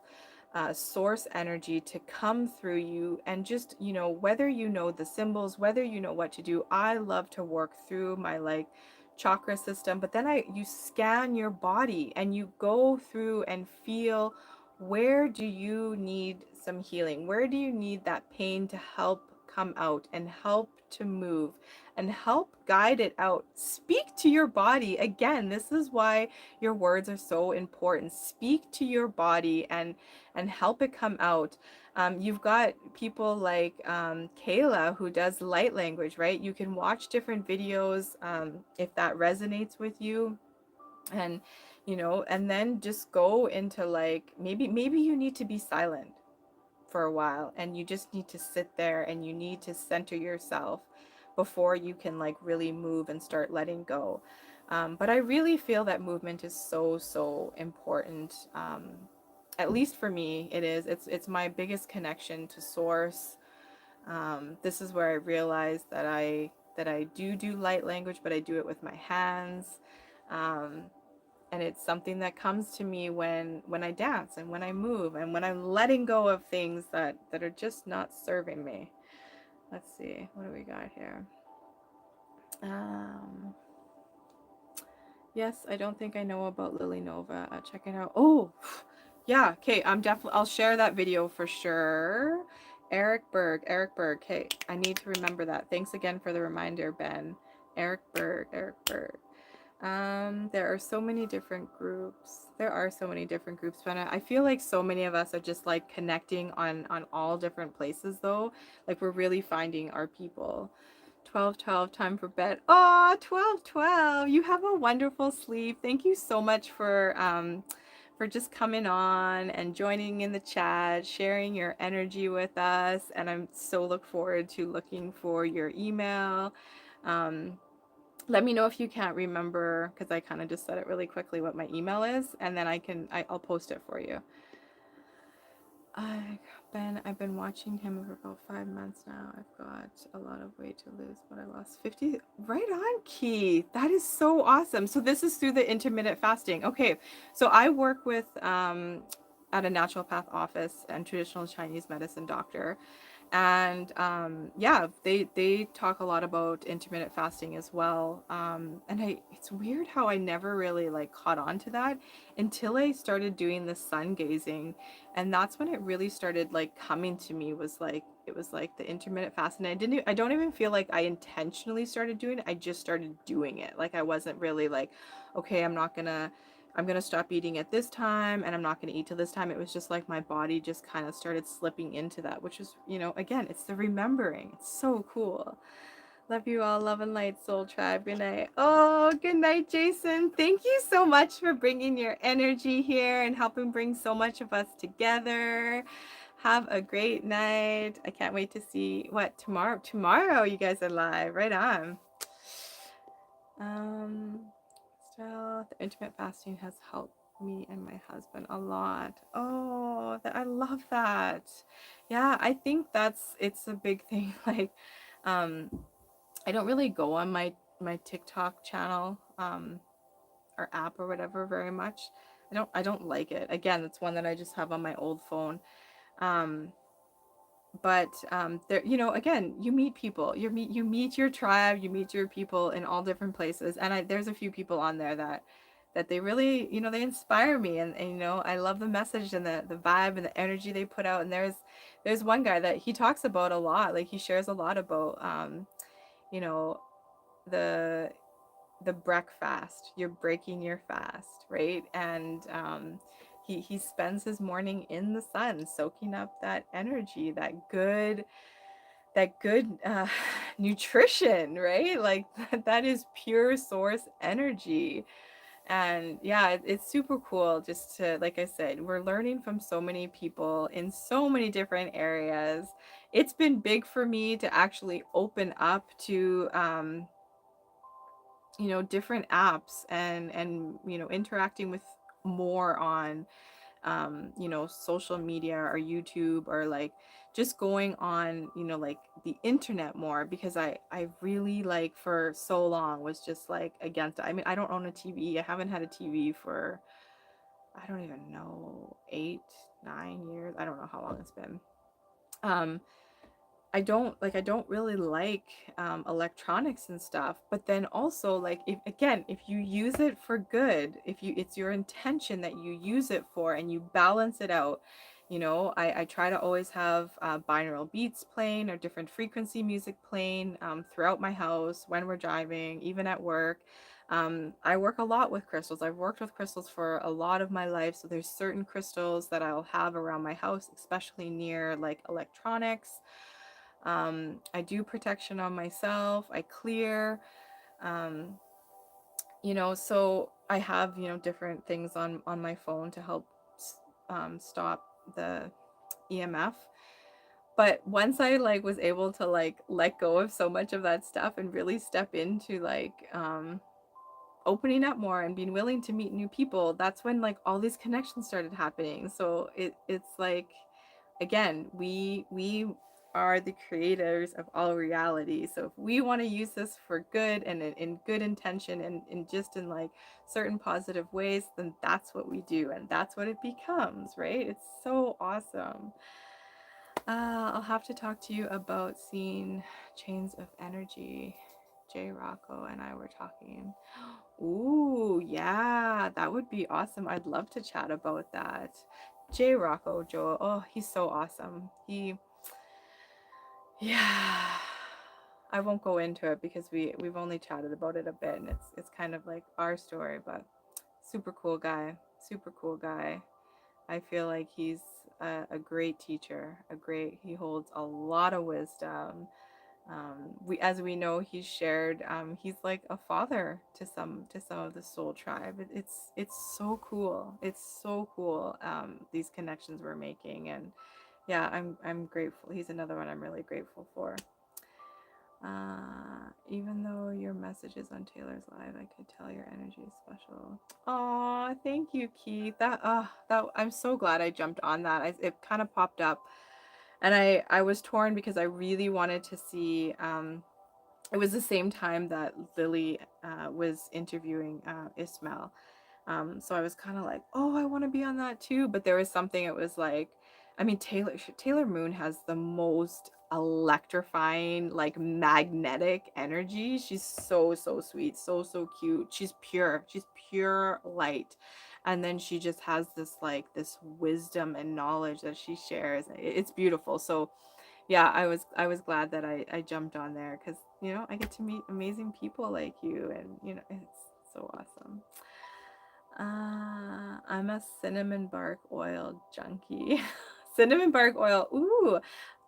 source energy to come through you. And just, you know, whether you know the symbols, whether you know what to do. I love to work through my like chakra system, but then you scan your body and you go through and feel, where do you need some healing? Where do you need that pain to help come out and help to move and help guide it out? Speak to your body. Again, this is why your words are so important. Speak to your body and help it come out. You've got people like Kayla, who does light language, right? You can watch different videos if that resonates with you. And and then just go into like, maybe you need to be silent for a while, and you just need to sit there and you need to center yourself before you can like really move and start letting go. But I really feel that movement is so important. At least for me, it is. It's my biggest connection to source. This is where I realized that I do light language, but I do it with my hands. Um, and it's something that comes to me when I dance and when I move and when I'm letting go of things that are just not serving me. Let's see, what do we got here? Um, yes, I don't think I know about Lily Nova. Check it out. Oh, yeah. Okay, I'll share that video for sure. Eric Berg. Okay, I need to remember that. Thanks again for the reminder, Ben. Eric Berg. There are so many different groups. There are so many different groups, but I feel like so many of us are just like connecting on all different places though. Like we're really finding our people. 12:12, time for bed. Oh, 12:12. You have a wonderful sleep. Thank you so much for just coming on and joining in the chat, sharing your energy with us, and I'm so look forward to looking for your email. Um, Let me know if you can't remember, because I kind of just said it really quickly what my email is, and then I'll post it for you. I've been watching him for about 5 months now. I've got a lot of weight to lose, but I lost 50. Right on, Keith. That is so awesome. So this is through the intermittent fasting. Okay, so I work with at a naturopath office and traditional Chinese medicine doctor, and yeah, they talk a lot about intermittent fasting as well. And it's weird how I never really like caught on to that until I started doing the sun gazing, and that's when it really started like coming to me. Was like, it was like the intermittent fasting. I don't even feel like I intentionally started doing it. I just started doing it. Like I wasn't really like, okay, I'm gonna stop eating at this time and I'm not gonna eat till this time. It was just like my body just kind of started slipping into that, which is, again, it's the remembering. It's so cool. Love you all. Love and light, soul tribe. Good night. Oh, good night, Jason. Thank you so much for bringing your energy here and helping bring so much of us together. Have a great night. I can't wait to see what tomorrow you guys are live. Right on. So the intermittent fasting has helped me and my husband a lot. Oh, I love that. Yeah, I think it's a big thing. Like, um, I don't really go on my TikTok channel, or app or whatever very much. I don't like it. Again, it's one that I just have on my old phone. Um, but there, again, you meet people. You meet your tribe. You meet your people in all different places. And there's a few people on there that they really, they inspire me, and I love the message and the vibe and the energy they put out. And there's one guy that he talks about a lot. Like he shares a lot about you know the the breakfast. You're breaking your fast, right? And he spends his morning in the sun, soaking up that energy, that good nutrition, right? Like that is pure source energy. And yeah, it's super cool just to, like I said, we're learning from so many people in so many different areas. It's been big for me to actually open up to different apps, and interacting with more on social media or YouTube, or like just going on, like the internet more, because I really, like, for so long was just like against it. I mean, I don't own a TV. I haven't had a TV for, I don't even know, 8 9 years. I don't know how long it's been. um I don't really like electronics and stuff. But then also, like, if you use it for good, if you it's your intention that you use it for, and you balance it out. I try to always have binaural beats playing, or different frequency music playing throughout my house, when we're driving, even at work. I work a lot with crystals. I've worked with crystals for a lot of my life, so there's certain crystals that I'll have around my house, especially near like electronics. I do protection on myself. I clear. Um, you know, so I have, you know, different things on my phone to help stop the EMF. But once I like was able to like let go of so much of that stuff and really step into like opening up more and being willing to meet new people, that's when like all these connections started happening. So it's like, again, we are the creators of all reality. So if we want to use this for good and in good intention and in just in like certain positive ways, then that's what we do and that's what it becomes, right? It's so awesome. I'll have to talk to you about seeing chains of energy. Jay Rocco and I were talking. Ooh, yeah, that would be awesome. I'd love to chat about that. Jay Rocco, Joe. Oh, he's so awesome. Yeah. I won't go into it because we've only chatted about it a bit, and it's kind of like our story, but super cool guy. Super cool guy. I feel like he's a great teacher. He holds a lot of wisdom. As we know, he's shared. He's like a father to some of the soul tribe. It's so cool. It's so cool. These connections we're making, and yeah, I'm grateful. He's another one I'm really grateful for. Even though your messages on Taylor's live, I could tell your energy is special. Oh, thank you, Keith. That I'm so glad I jumped on that. It kind of popped up, and I was torn because I really wanted to see. It was the same time that Lily was interviewing Ismael. So I was kind of like, oh, I want to be on that too. But there was something, it was like, I mean, Taylor Moon has the most electrifying, like magnetic energy. She's so, so sweet, so, so cute. She's pure. She's pure light. And then she just has this like this wisdom and knowledge that she shares. It's beautiful. So yeah, I was glad that I jumped on there because you know I get to meet amazing people like you, and you know it's so awesome. I'm a cinnamon bark oil junkie. Cinnamon bark oil. Ooh,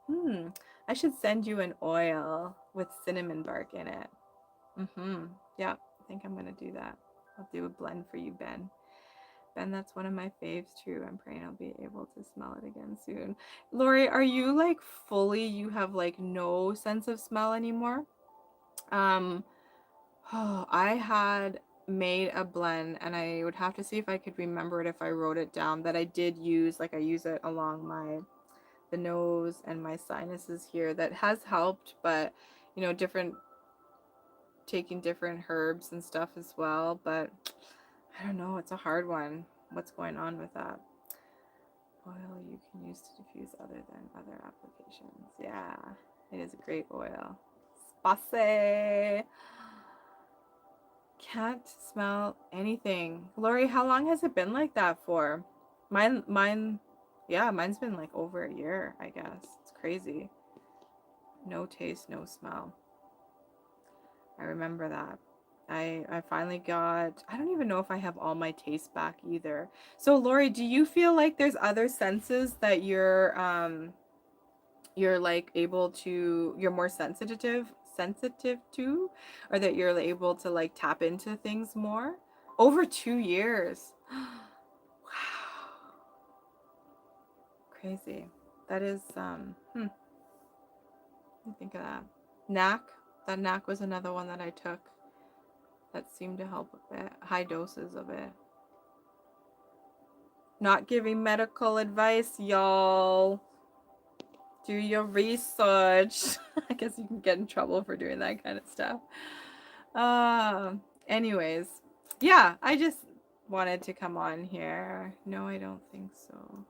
hmm. I should send you an oil with cinnamon bark in it. Mm-hmm. Yeah, I think I'm gonna do that. I'll do a blend for you, Ben. Ben, that's one of my faves too. I'm praying I'll be able to smell it again soon. Lori, are you like fully, you have like no sense of smell anymore? Um, oh, I had made a blend and I would have to see if I could remember it if I wrote it down that I did use, like I use it along the nose and my sinuses here that has helped, but you know, taking different herbs and stuff as well, but I don't know, it's a hard one. What's going on with that? Oil you can use to diffuse other than other applications. Yeah, it is a great oil. Space. Can't smell anything. Lori, how long has it been like that for? Yeah, mine's been like over a year, I guess. It's crazy. No taste, no smell. I remember that. I finally got, I don't even know if I have all my taste back either. So Lori, do you feel like there's other senses that you're like able to, you're more sensitive to, or that you're able to like tap into things more? Over 2 years. Wow. Crazy. That is let me think of that. NAC. That NAC was another one that I took that seemed to help a bit. High doses of it. Not giving medical advice, y'all. Do your research. I guess you can get in trouble for doing that kind of stuff. Uh, anyways, yeah, I just wanted to come on here. No, I don't think so.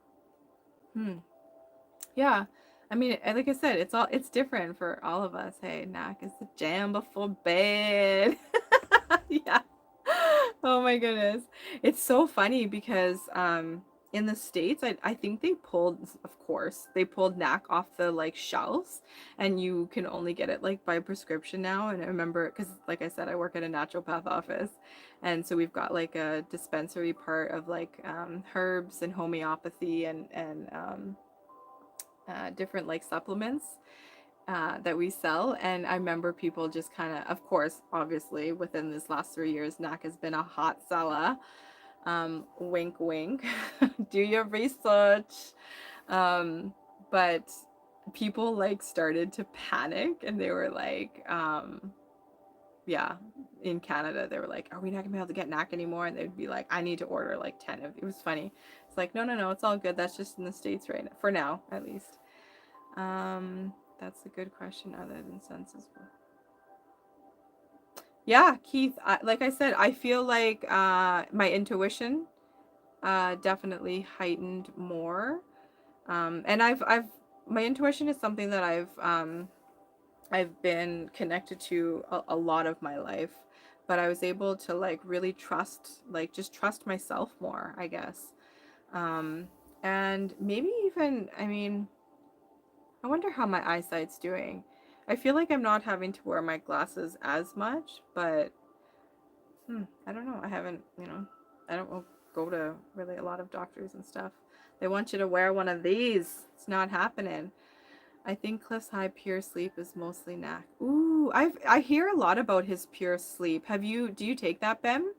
Yeah. I mean, like I said, it's different for all of us. Hey, NAC is the jam before bed. Yeah. Oh my goodness. It's so funny because in the States, I think they pulled, of course, they pulled NAC off the like shelves and you can only get it like by prescription now. And I remember because like I said, I work at a naturopath office. And so we've got like a dispensary part of like herbs and homeopathy and different like supplements. that we sell. And I remember people just kind of course, obviously, within this last 3 years, NAC has been a hot seller. Wink, wink. Do your research. But people like started to panic and they were like, yeah, in Canada, they were like, are we not gonna be able to get NAC anymore? And they'd be like, I need to order like 10 of it was funny. It's like, no, no, no, it's all good. That's just in the States right now, for now, at least. That's a good question other than senses. Yeah, Keith, like I said, I feel like my intuition definitely heightened more. And my intuition is something that I've been connected to a lot of my life, but I was able to like really trust, like just trust myself more, I guess. Um, and maybe even, I mean, I wonder how my eyesight's doing. I feel like I'm not having to wear my glasses as much, but I don't know. I haven't, I don't go to really a lot of doctors and stuff. They want you to wear one of these. It's not happening. I think Cliff's high pure sleep is mostly NAC. Ooh, I hear a lot about his pure sleep. Do you take that, Ben?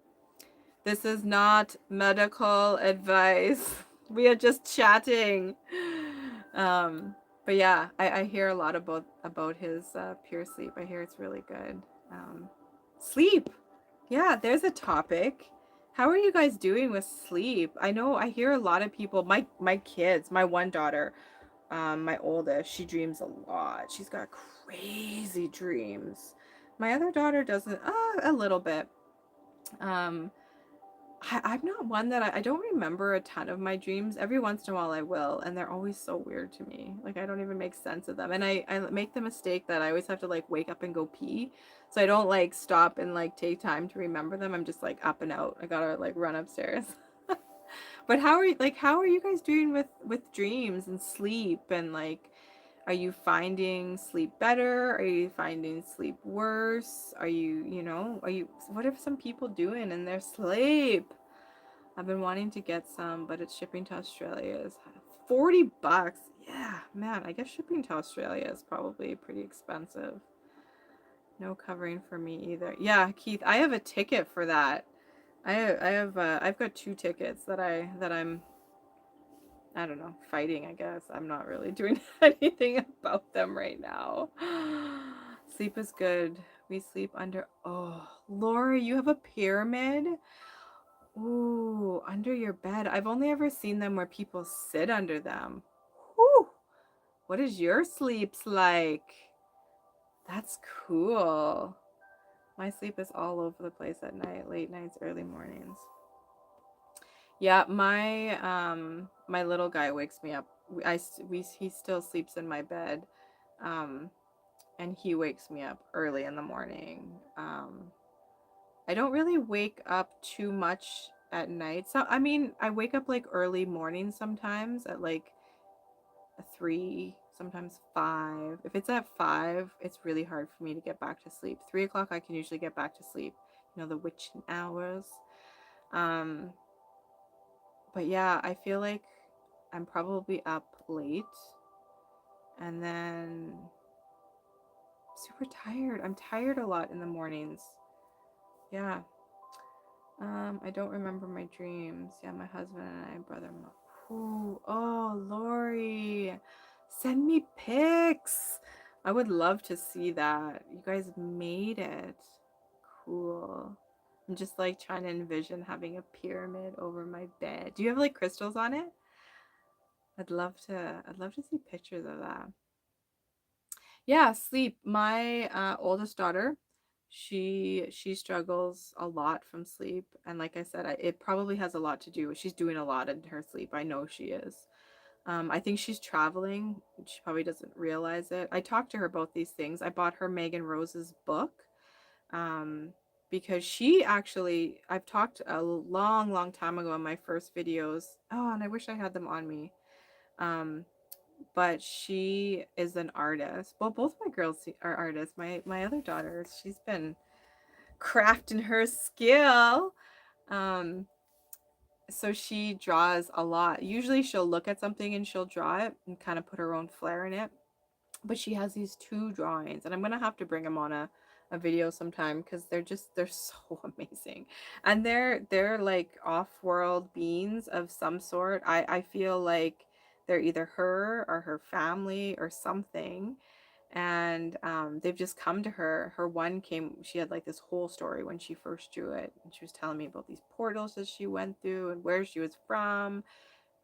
This is not medical advice. We are just chatting. But yeah, I hear a lot about his pure sleep. I hear it's really good. Sleep. Yeah, there's a topic. How are you guys doing with sleep? I know I hear a lot of people, my kids, my one daughter, my oldest, she dreams a lot. She's got crazy dreams. My other daughter doesn't, a little bit. Um, I'm not one that I don't remember a ton of my dreams. Every once in a while I will, and they're always so weird to me. Like I don't even make sense of them. And I make the mistake that I always have to like wake up and go pee. So I don't like stop and like take time to remember them. I'm just like up and out. I gotta like run upstairs. But how are you guys doing with dreams and sleep and like are you finding sleep better? Are you finding sleep worse? What are some people doing in their sleep? I've been wanting to get some, but it's shipping to Australia is $40. Yeah, man, I guess shipping to Australia is probably pretty expensive. No covering for me either. Yeah, Keith, I have a ticket for that. I've got 2 tickets I don't know, fighting, I guess. I'm not really doing anything about them right now. Sleep is good. We sleep under. Oh, Laura, you have a pyramid? Ooh, under your bed. I've only ever seen them where people sit under them. Whew. What is your sleeps like? That's cool. My sleep is all over the place at night, late nights, early mornings. Yeah, my little guy wakes me up. He still sleeps in my bed, um, and he wakes me up early in the morning. I don't really wake up too much at night. So I mean, I wake up like early morning sometimes at like 3, sometimes 5. If it's at 5, it's really hard for me to get back to sleep. 3 o'clock, I can usually get back to sleep. The witching hours. Um, but yeah, I feel like I'm probably up late and then super tired. I'm tired a lot in the mornings. Yeah. I don't remember my dreams. Yeah, my husband and I, brother. Ooh, oh, Lori, send me pics. I would love to see that. You guys made it. Cool. I'm just like trying to envision having a pyramid over my bed. Do you have like crystals on it? I'd love to see pictures of that. Yeah, sleep. My oldest daughter, she struggles a lot from sleep, and like I said, it probably has a lot to do. She's doing a lot in her sleep. I know she is. I think she's traveling. She probably doesn't realize it. I talked to her about these things. I bought her Megan Rose's book, um, because I've talked a long, long time ago in my first videos. Oh, and I wish I had them on me. Um, but she is an artist. Well, both my girls are artists. My other daughter, she's been crafting her skill. Um, so she draws a lot. Usually she'll look at something and she'll draw it and kind of put her own flair in it. But she has these 2 drawings, and I'm gonna have to bring them on a video sometime because they're so amazing. And they're like off-world beings of some sort. I feel like they're either her or her family or something. And they've just come to her. Her one came, she had like this whole story when she first drew it, and she was telling me about these portals that she went through and where she was from.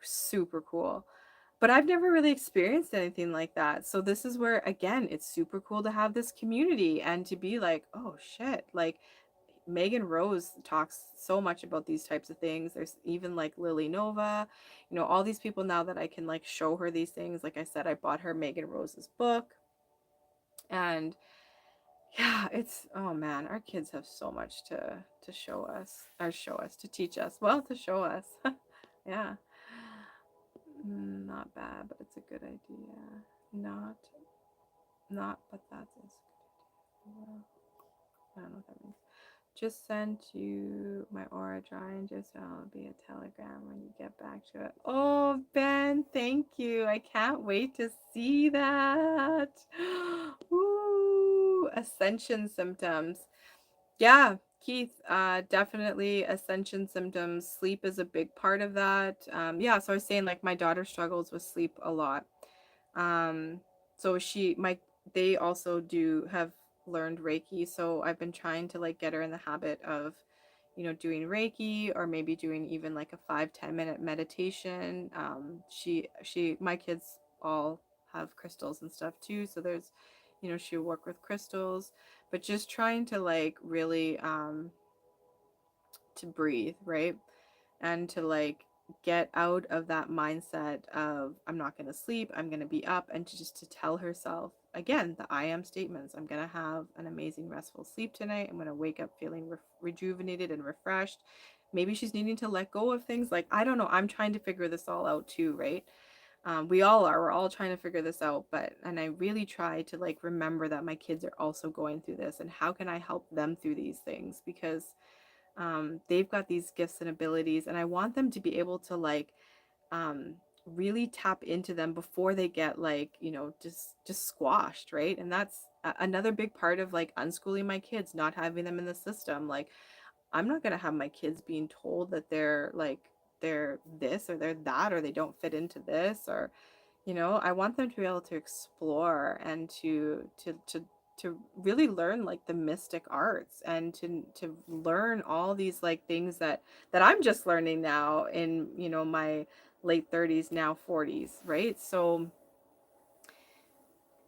Super cool. But I've never really experienced anything like that. So this is where, again, it's super cool to have this community and to be like, oh shit, like Megan Rose talks so much about these types of things. There's even like Lily Nova, all these people now that I can like show her these things. Like I said, I bought her Megan Rose's book. And yeah, it's, oh man, our kids have so much to show us, to teach us. Well, to show us. Yeah. Not bad, but it's a good idea. Not, but that's a good idea. I don't know what that means. Just sent you my aura drawing. Just I'll be a telegram when you get back to it. Oh, Ben, thank you. I can't wait to see that. Ooh, ascension symptoms. Yeah, Keith, definitely ascension symptoms. Sleep is a big part of that. Yeah, so I was saying like my daughter struggles with sleep a lot. Um, so they also do have learned Reiki. So I've been trying to like get her in the habit of, doing Reiki, or maybe doing even like a 5-10 minute meditation. My kids all have crystals and stuff too. So there's, she'll work with crystals, but just trying to like really, to breathe, right? And to like get out of that mindset of I'm not going to sleep, I'm going to be up, and to tell herself again the I am statements. I'm going to have an amazing restful sleep tonight. I'm going to wake up feeling rejuvenated and refreshed. Maybe she's needing to let go of things, like I don't know, I'm trying to figure this all out too, right? We all are, we're all trying to figure this out, and I really try to like remember that my kids are also going through this, and how can I help them through these things, because they've got these gifts and abilities, and I want them to be able to like um, really tap into them before they get like, just squashed, right? And that's another big part of like unschooling my kids, not having them in the system. Like I'm not going to have my kids being told that they're this or they're that, or they don't fit into this, or I want them to be able to explore and to really learn like the mystic arts, and to learn all these like things that I'm just learning now in, my late 30s, now 40s, right? So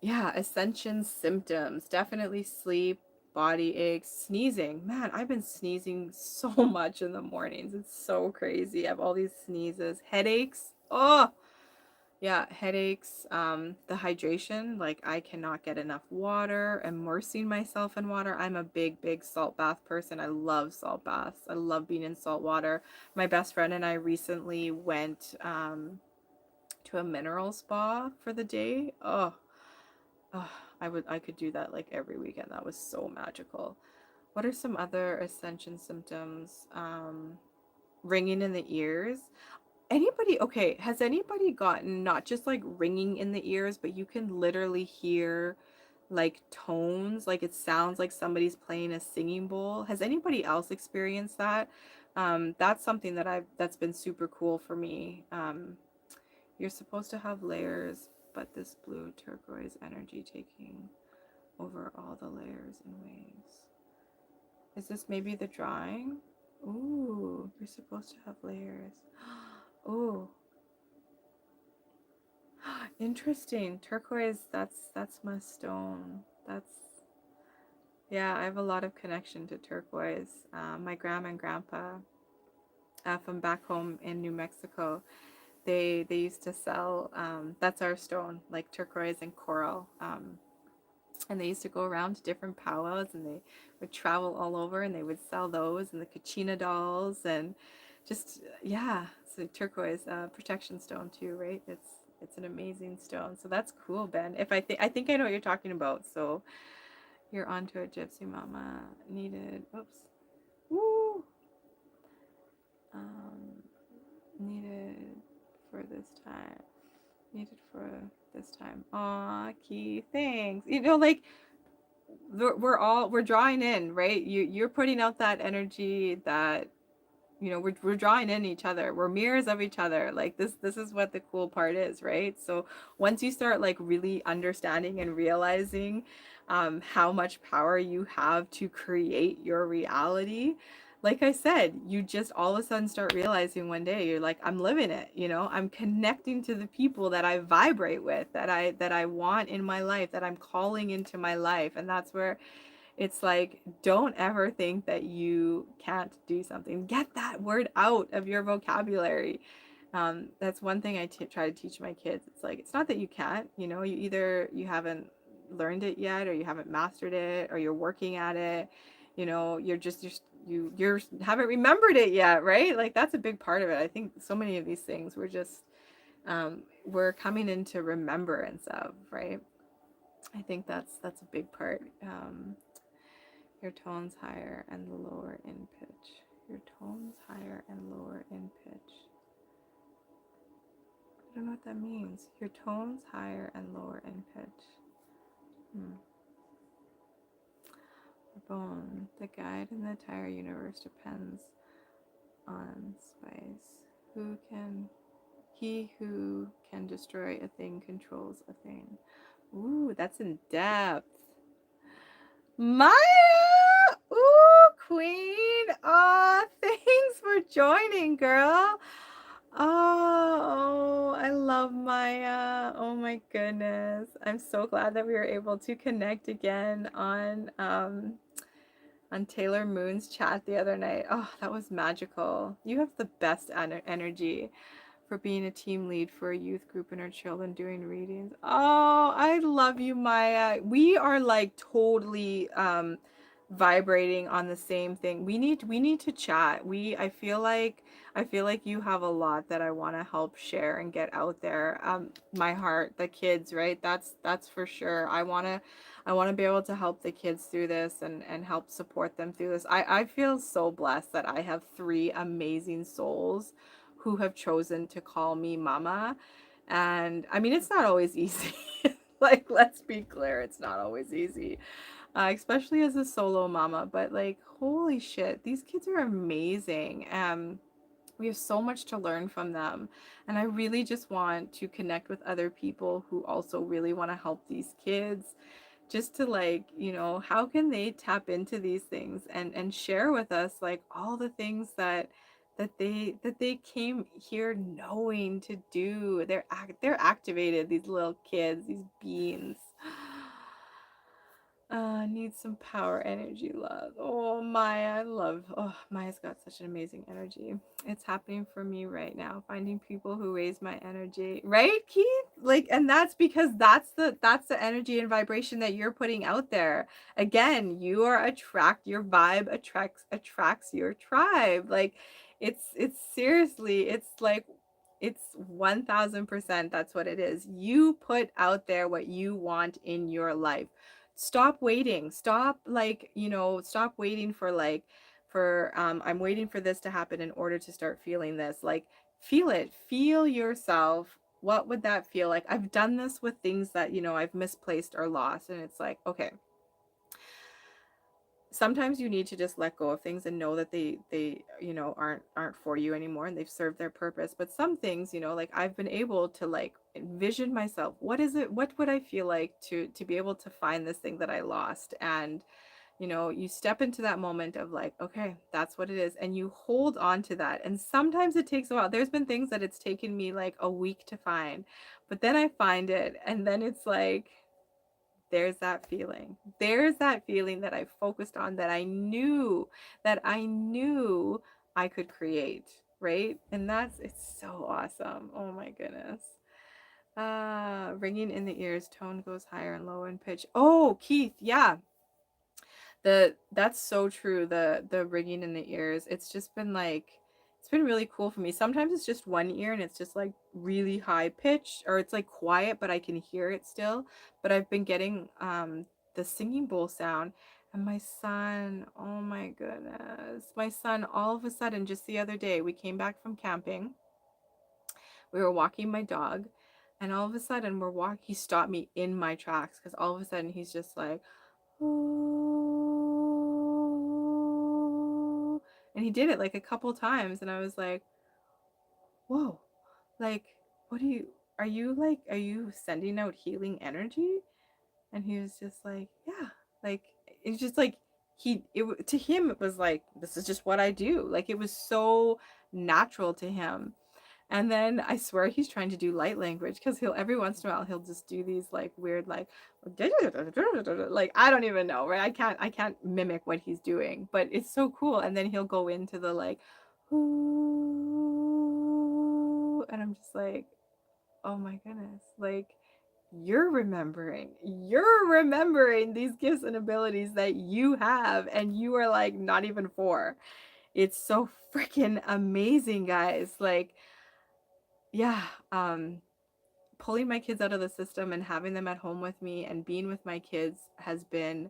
yeah, ascension symptoms, definitely sleep, body aches, sneezing. Man, I've been sneezing so much in the mornings. It's so crazy. I have all these sneezes, headaches. Oh, yeah, headaches, the hydration, like I cannot get enough water, immersing myself in water. I'm a big, big salt bath person. I love salt baths. I love being in salt water. My best friend and I recently went to a mineral spa for the day. Oh, I could do that like every weekend. That was so magical. What are some other ascension symptoms? Ringing in the ears. Anybody, okay, has anybody gotten not just like ringing in the ears, but you can literally hear like tones, like it sounds like somebody's playing a singing bowl? Has anybody else experienced that? That's something that's been super cool for me. You're supposed to have layers, but this blue turquoise energy taking over all the layers in waves. Is this maybe the drawing? Ooh, you're supposed to have layers. Oh, interesting. Turquoise, that's my stone. That's, yeah, I have a lot of connection to turquoise. My grandma and grandpa, from back home in New Mexico, they used to sell, that's our stone, like turquoise and coral. And they used to go around to different powwows, and they would travel all over, and they would sell those and the kachina dolls, and just, yeah, it's a turquoise, protection stone too, right? It's an amazing stone. So that's cool, Ben. If I think I know what you're talking about. So you're onto a gypsy mama needed. Oops. Woo. Um, Needed for this time. Needed for this time. Aw, Key, thanks. You know, like we're drawing in, right? You're putting out that energy that, you know, we're drawing in each other. We're mirrors of each other. Like this is what the cool part is, right? So once you start like really understanding and realizing how much power you have to create your reality, like I said, you just all of a sudden start realizing one day you're like, I'm living it, you know, I'm connecting to the people that I vibrate with, that I want in my life, that I'm calling into my life. And that's where it's like, don't ever think that you can't do something. Get that word out of your vocabulary. That's one thing I try to teach my kids. It's like, it's not that you can't, you know, you either you haven't learned it yet, or you haven't mastered it, or you're working at it. You know, you're haven't remembered it yet, right? Like that's a big part of it. I think so many of these things we're coming into remembrance of, right? I think that's a big part. Your tone's higher and lower in pitch. Your tone's higher and lower in pitch. I don't know what that means. Your tone's higher and lower in pitch. Bone. The guide in the entire universe depends on spice. He who can destroy a thing controls a thing. Ooh, that's in depth. Maya! Ooh, queen! Aw, thanks for joining, girl. Oh, I love Maya. Oh my goodness. I'm so glad that we were able to connect again on Taylor Moon's chat the other night. Oh, that was magical. You have the best energy for being a team lead for a youth group and our children doing readings. Oh, I love you, Maya. We are like totally vibrating on the same thing. We need to chat. I feel like you have a lot that I want to help share and get out there. My heart, the kids, right? That's for sure. I want to be able to help the kids through this and help support them through this. I feel so blessed that I have three amazing souls who have chosen to call me mama. And I mean, it's not always easy. Like, let's be clear, it's not always easy, especially as a solo mama. But like, holy shit, these kids are amazing. We have so much to learn from them. And I really just want to connect with other people who also really want to help these kids, just to like, you know, how can they tap into these things and share with us like all the things that they came here knowing to do. They're activated, these little kids, these beings. Need some power, energy, love. Oh, Maya, Maya's got such an amazing energy. It's happening for me right now, finding people who raise my energy. Right, Keith? Like, and that's because that's the energy and vibration that you're putting out there. Again, your vibe attracts your tribe. Like, it's seriously, it's like, it's 1000%. That's what it is. You put out there what you want in your life. Stop waiting. Stop, like, you know, stop waiting for like, for I'm waiting for this to happen in order to start feeling this. Like, feel it. Feel yourself. What would that feel like? I've done this with things that, you know, I've misplaced or lost, and it's like, okay, sometimes you need to just let go of things and know that they you know aren't for you anymore, and they've served their purpose. But some things, you know, like, I've been able to like envision myself, what would I feel like to be able to find this thing that I lost. And you know, you step into that moment of like, okay, that's what it is, and you hold on to that. And sometimes it takes a while. There's been things that it's taken me like a week to find, but then I find it, and then it's like, there's that feeling. There's that feeling that I focused on, that I knew I could create, right? And it's so awesome. Oh my goodness. Ringing in the ears, tone goes higher and lower in pitch. Oh, Keith, yeah. That's so true. The ringing in the ears. It's just been like, it's been really cool for me. Sometimes it's just one ear and it's just like really high pitch, or it's like quiet but I can hear it still. But I've been getting the singing bowl sound, and my son, oh my goodness. My son, all of a sudden, just the other day, we came back from camping. We were walking my dog, And all of a sudden we're walking, he stopped me in my tracks because all of a sudden he's just like, "Ooh." And he did it like a couple times. And I was like, whoa, like, what are you sending out healing energy? And he was just like, yeah, like, it's just like, to him, it was like, this is just what I do. Like, it was so natural to him. And then I swear he's trying to do light language because he'll every once in a while he'll just do these like weird like I don't even know, right? I can't mimic what he's doing, but it's so cool. And then he'll go into the like ooh, and I'm just like, oh my goodness, like you're remembering these gifts and abilities that you have and you are like not even four. It's so freaking amazing, guys. Like, yeah, pulling my kids out of the system and having them at home with me and being with my kids has been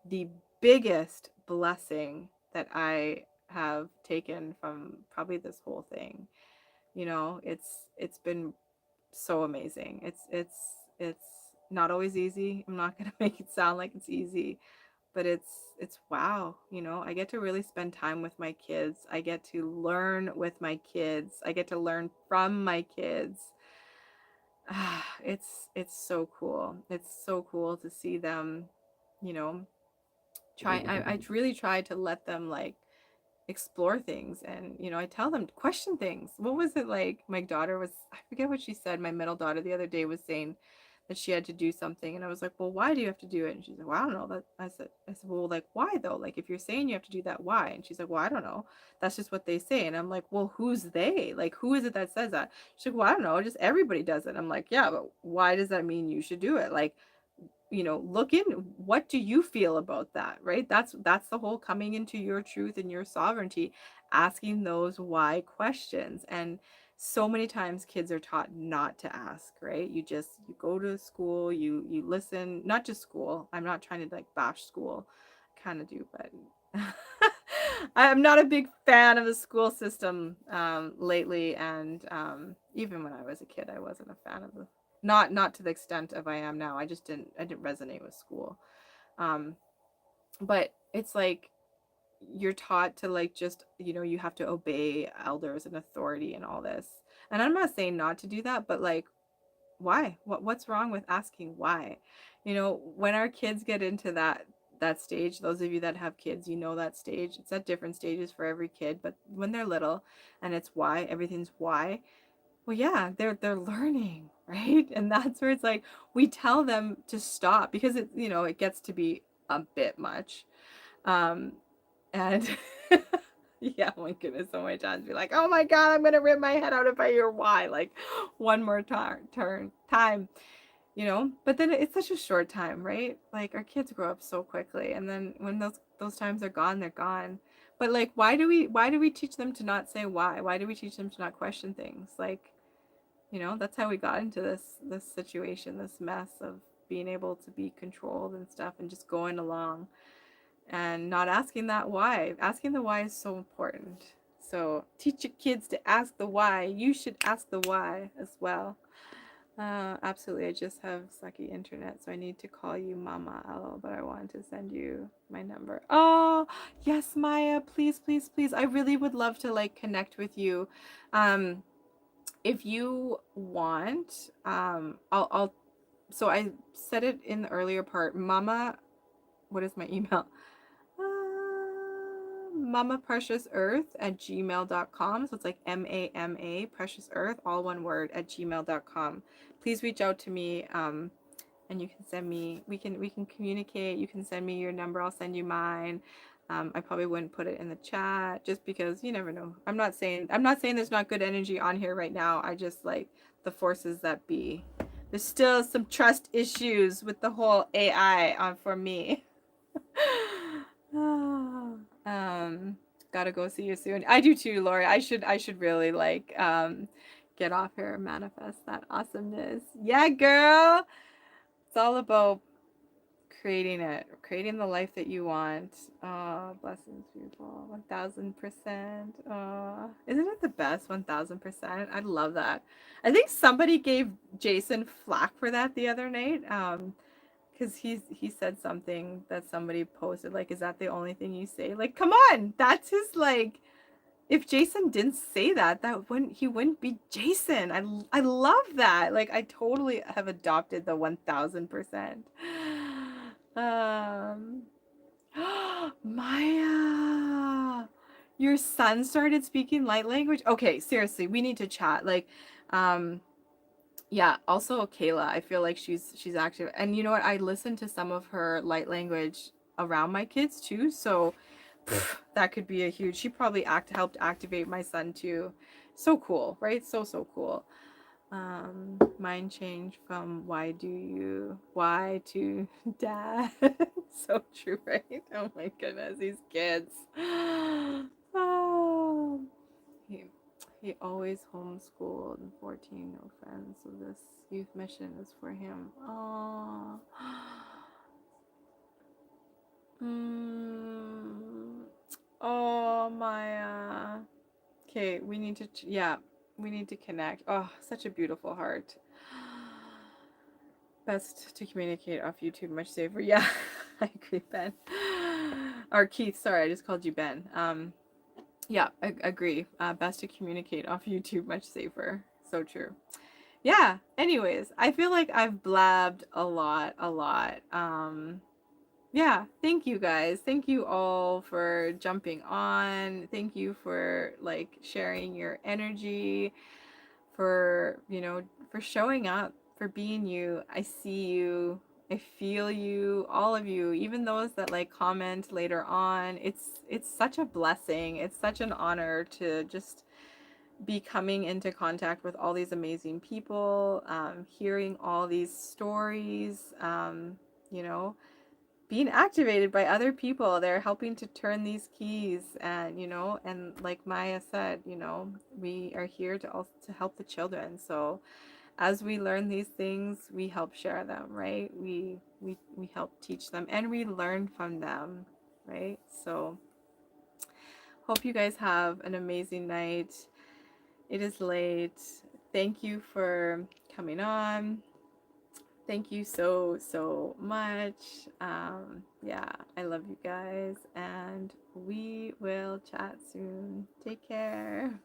the biggest blessing that I have taken from probably this whole thing. You know, it's been so amazing. It's not always easy. I'm not going to make it sound like it's easy, but it's wow, you know, I get to really spend time with my kids. I get to learn with my kids. I get to learn from my kids. It's so cool. It's so cool to see them, you know, I really try to let them like explore things. And you know, I tell them to question things. What was it like my daughter was, I forget what she said, my middle daughter the other day was saying that she had to do something, and I was like, well, why do you have to do it? And she's like, well, I don't know. That I said, well, like, why though? Like, if you're saying you have to do that, why? And she's like, well, I don't know, that's just what they say. And I'm like, well, who's they? Like, who is it that says that? She's like, well, I don't know, just everybody does it. I'm like, yeah, but why does that mean you should do it? Like, you know, look in, what do you feel about that, right? That's the whole coming into your truth and your sovereignty, asking those why questions. And so many times kids are taught not to ask, right? You go to school, you listen, not just school, I'm not trying to like bash school, kind of do, but I'm not a big fan of the school system lately. And even when I was a kid, I wasn't a fan of the, not to the extent of I am now. I didn't resonate with school. Um, but it's like you're taught to like just, you know, you have to obey elders and authority and all this. And I'm not saying not to do that, but like, why? What's wrong with asking why? You know, when our kids get into that stage, those of you that have kids, you know that stage. It's at different stages for every kid, but when they're little and it's why, everything's why. Well, yeah, they're learning, right? And that's where it's like we tell them to stop because it, you know, it gets to be a bit much. Um and yeah, my goodness, so many times be like, oh my God, I'm gonna rip my head out if I hear why, like one more time, you know. But then it's such a short time, right? Like our kids grow up so quickly, and then when those times are gone, they're gone. But like, why do we teach them to not say why? Why do we teach them to not question things? Like, you know, that's how we got into this situation, this mess of being able to be controlled and stuff and just going along and not asking that why. Asking the why is so important. So teach your kids to ask the why. You should ask the why as well. Absolutely. I just have sucky internet, so I need to call you Mama L, but I wanted to send you my number. Oh, yes, Maya, please, please, please. I really would love to like connect with you. If you want, I'll so I said it in the earlier part. Mama, what is my email? Mama Precious Earth at gmail.com. So it's like MAMA Precious Earth, all one word, at gmail.com. Please reach out to me. And you can send me, we can communicate. You can send me your number, I'll send you mine. I probably wouldn't put it in the chat just because you never know. I'm not saying there's not good energy on here right now. I just like the forces that be. There's still some trust issues with the whole AI on for me. um Gotta go see you soon. I do too, Lori. I should really like get off here and manifest that awesomeness. Yeah, girl. It's all about creating the life that you want. Blessings, people, 1000%. Isn't it the best? 1000%. I love that. I think somebody gave Jason flack for that the other night. Because he said something that somebody posted, like, is that the only thing you say? Like, come on, that's his, like, if Jason didn't say that, he wouldn't be Jason. I love that. Like, I totally have adopted the 1000%. Um, Maya, your son started speaking light language. Okay, seriously, we need to chat. Like, um, yeah. Also, Kayla, I feel like she's active, and you know what? I listen to some of her light language around my kids too. So that could be a huge. She probably helped activate my son too. So cool, right? So cool. Mind change from why to dad. So true, right? Oh my goodness, these kids. Oh, he always homeschooled, 14, no friends, so this youth mission is for him. Oh. Oh, Maya. Okay, we need to, yeah, we need to connect. Oh, such a beautiful heart. Best to communicate off YouTube, much safer. Yeah, I agree, Ben. Or Keith, sorry, I just called you Ben. Yeah, I agree. Best to communicate off YouTube, much safer. So true. Yeah, anyways, I feel like I've blabbed a lot. Yeah, thank you guys. Thank you all for jumping on. Thank you for like sharing your energy, for, for showing up, for being you. I see you. I feel you, all of you, even those that like comment later on. It's such a blessing. It's such an honor to just be coming into contact with all these amazing people, hearing all these stories, you know, being activated by other people. They're helping to turn these keys, and and like Maya said, we are here to also to help the children. So as we learn these things, we help share them, right? We help teach them, and we learn from them, right? So hope you guys have an amazing night. It is late. Thank you for coming on. Thank you so much. Yeah, I love you guys, and we will chat soon. Take care.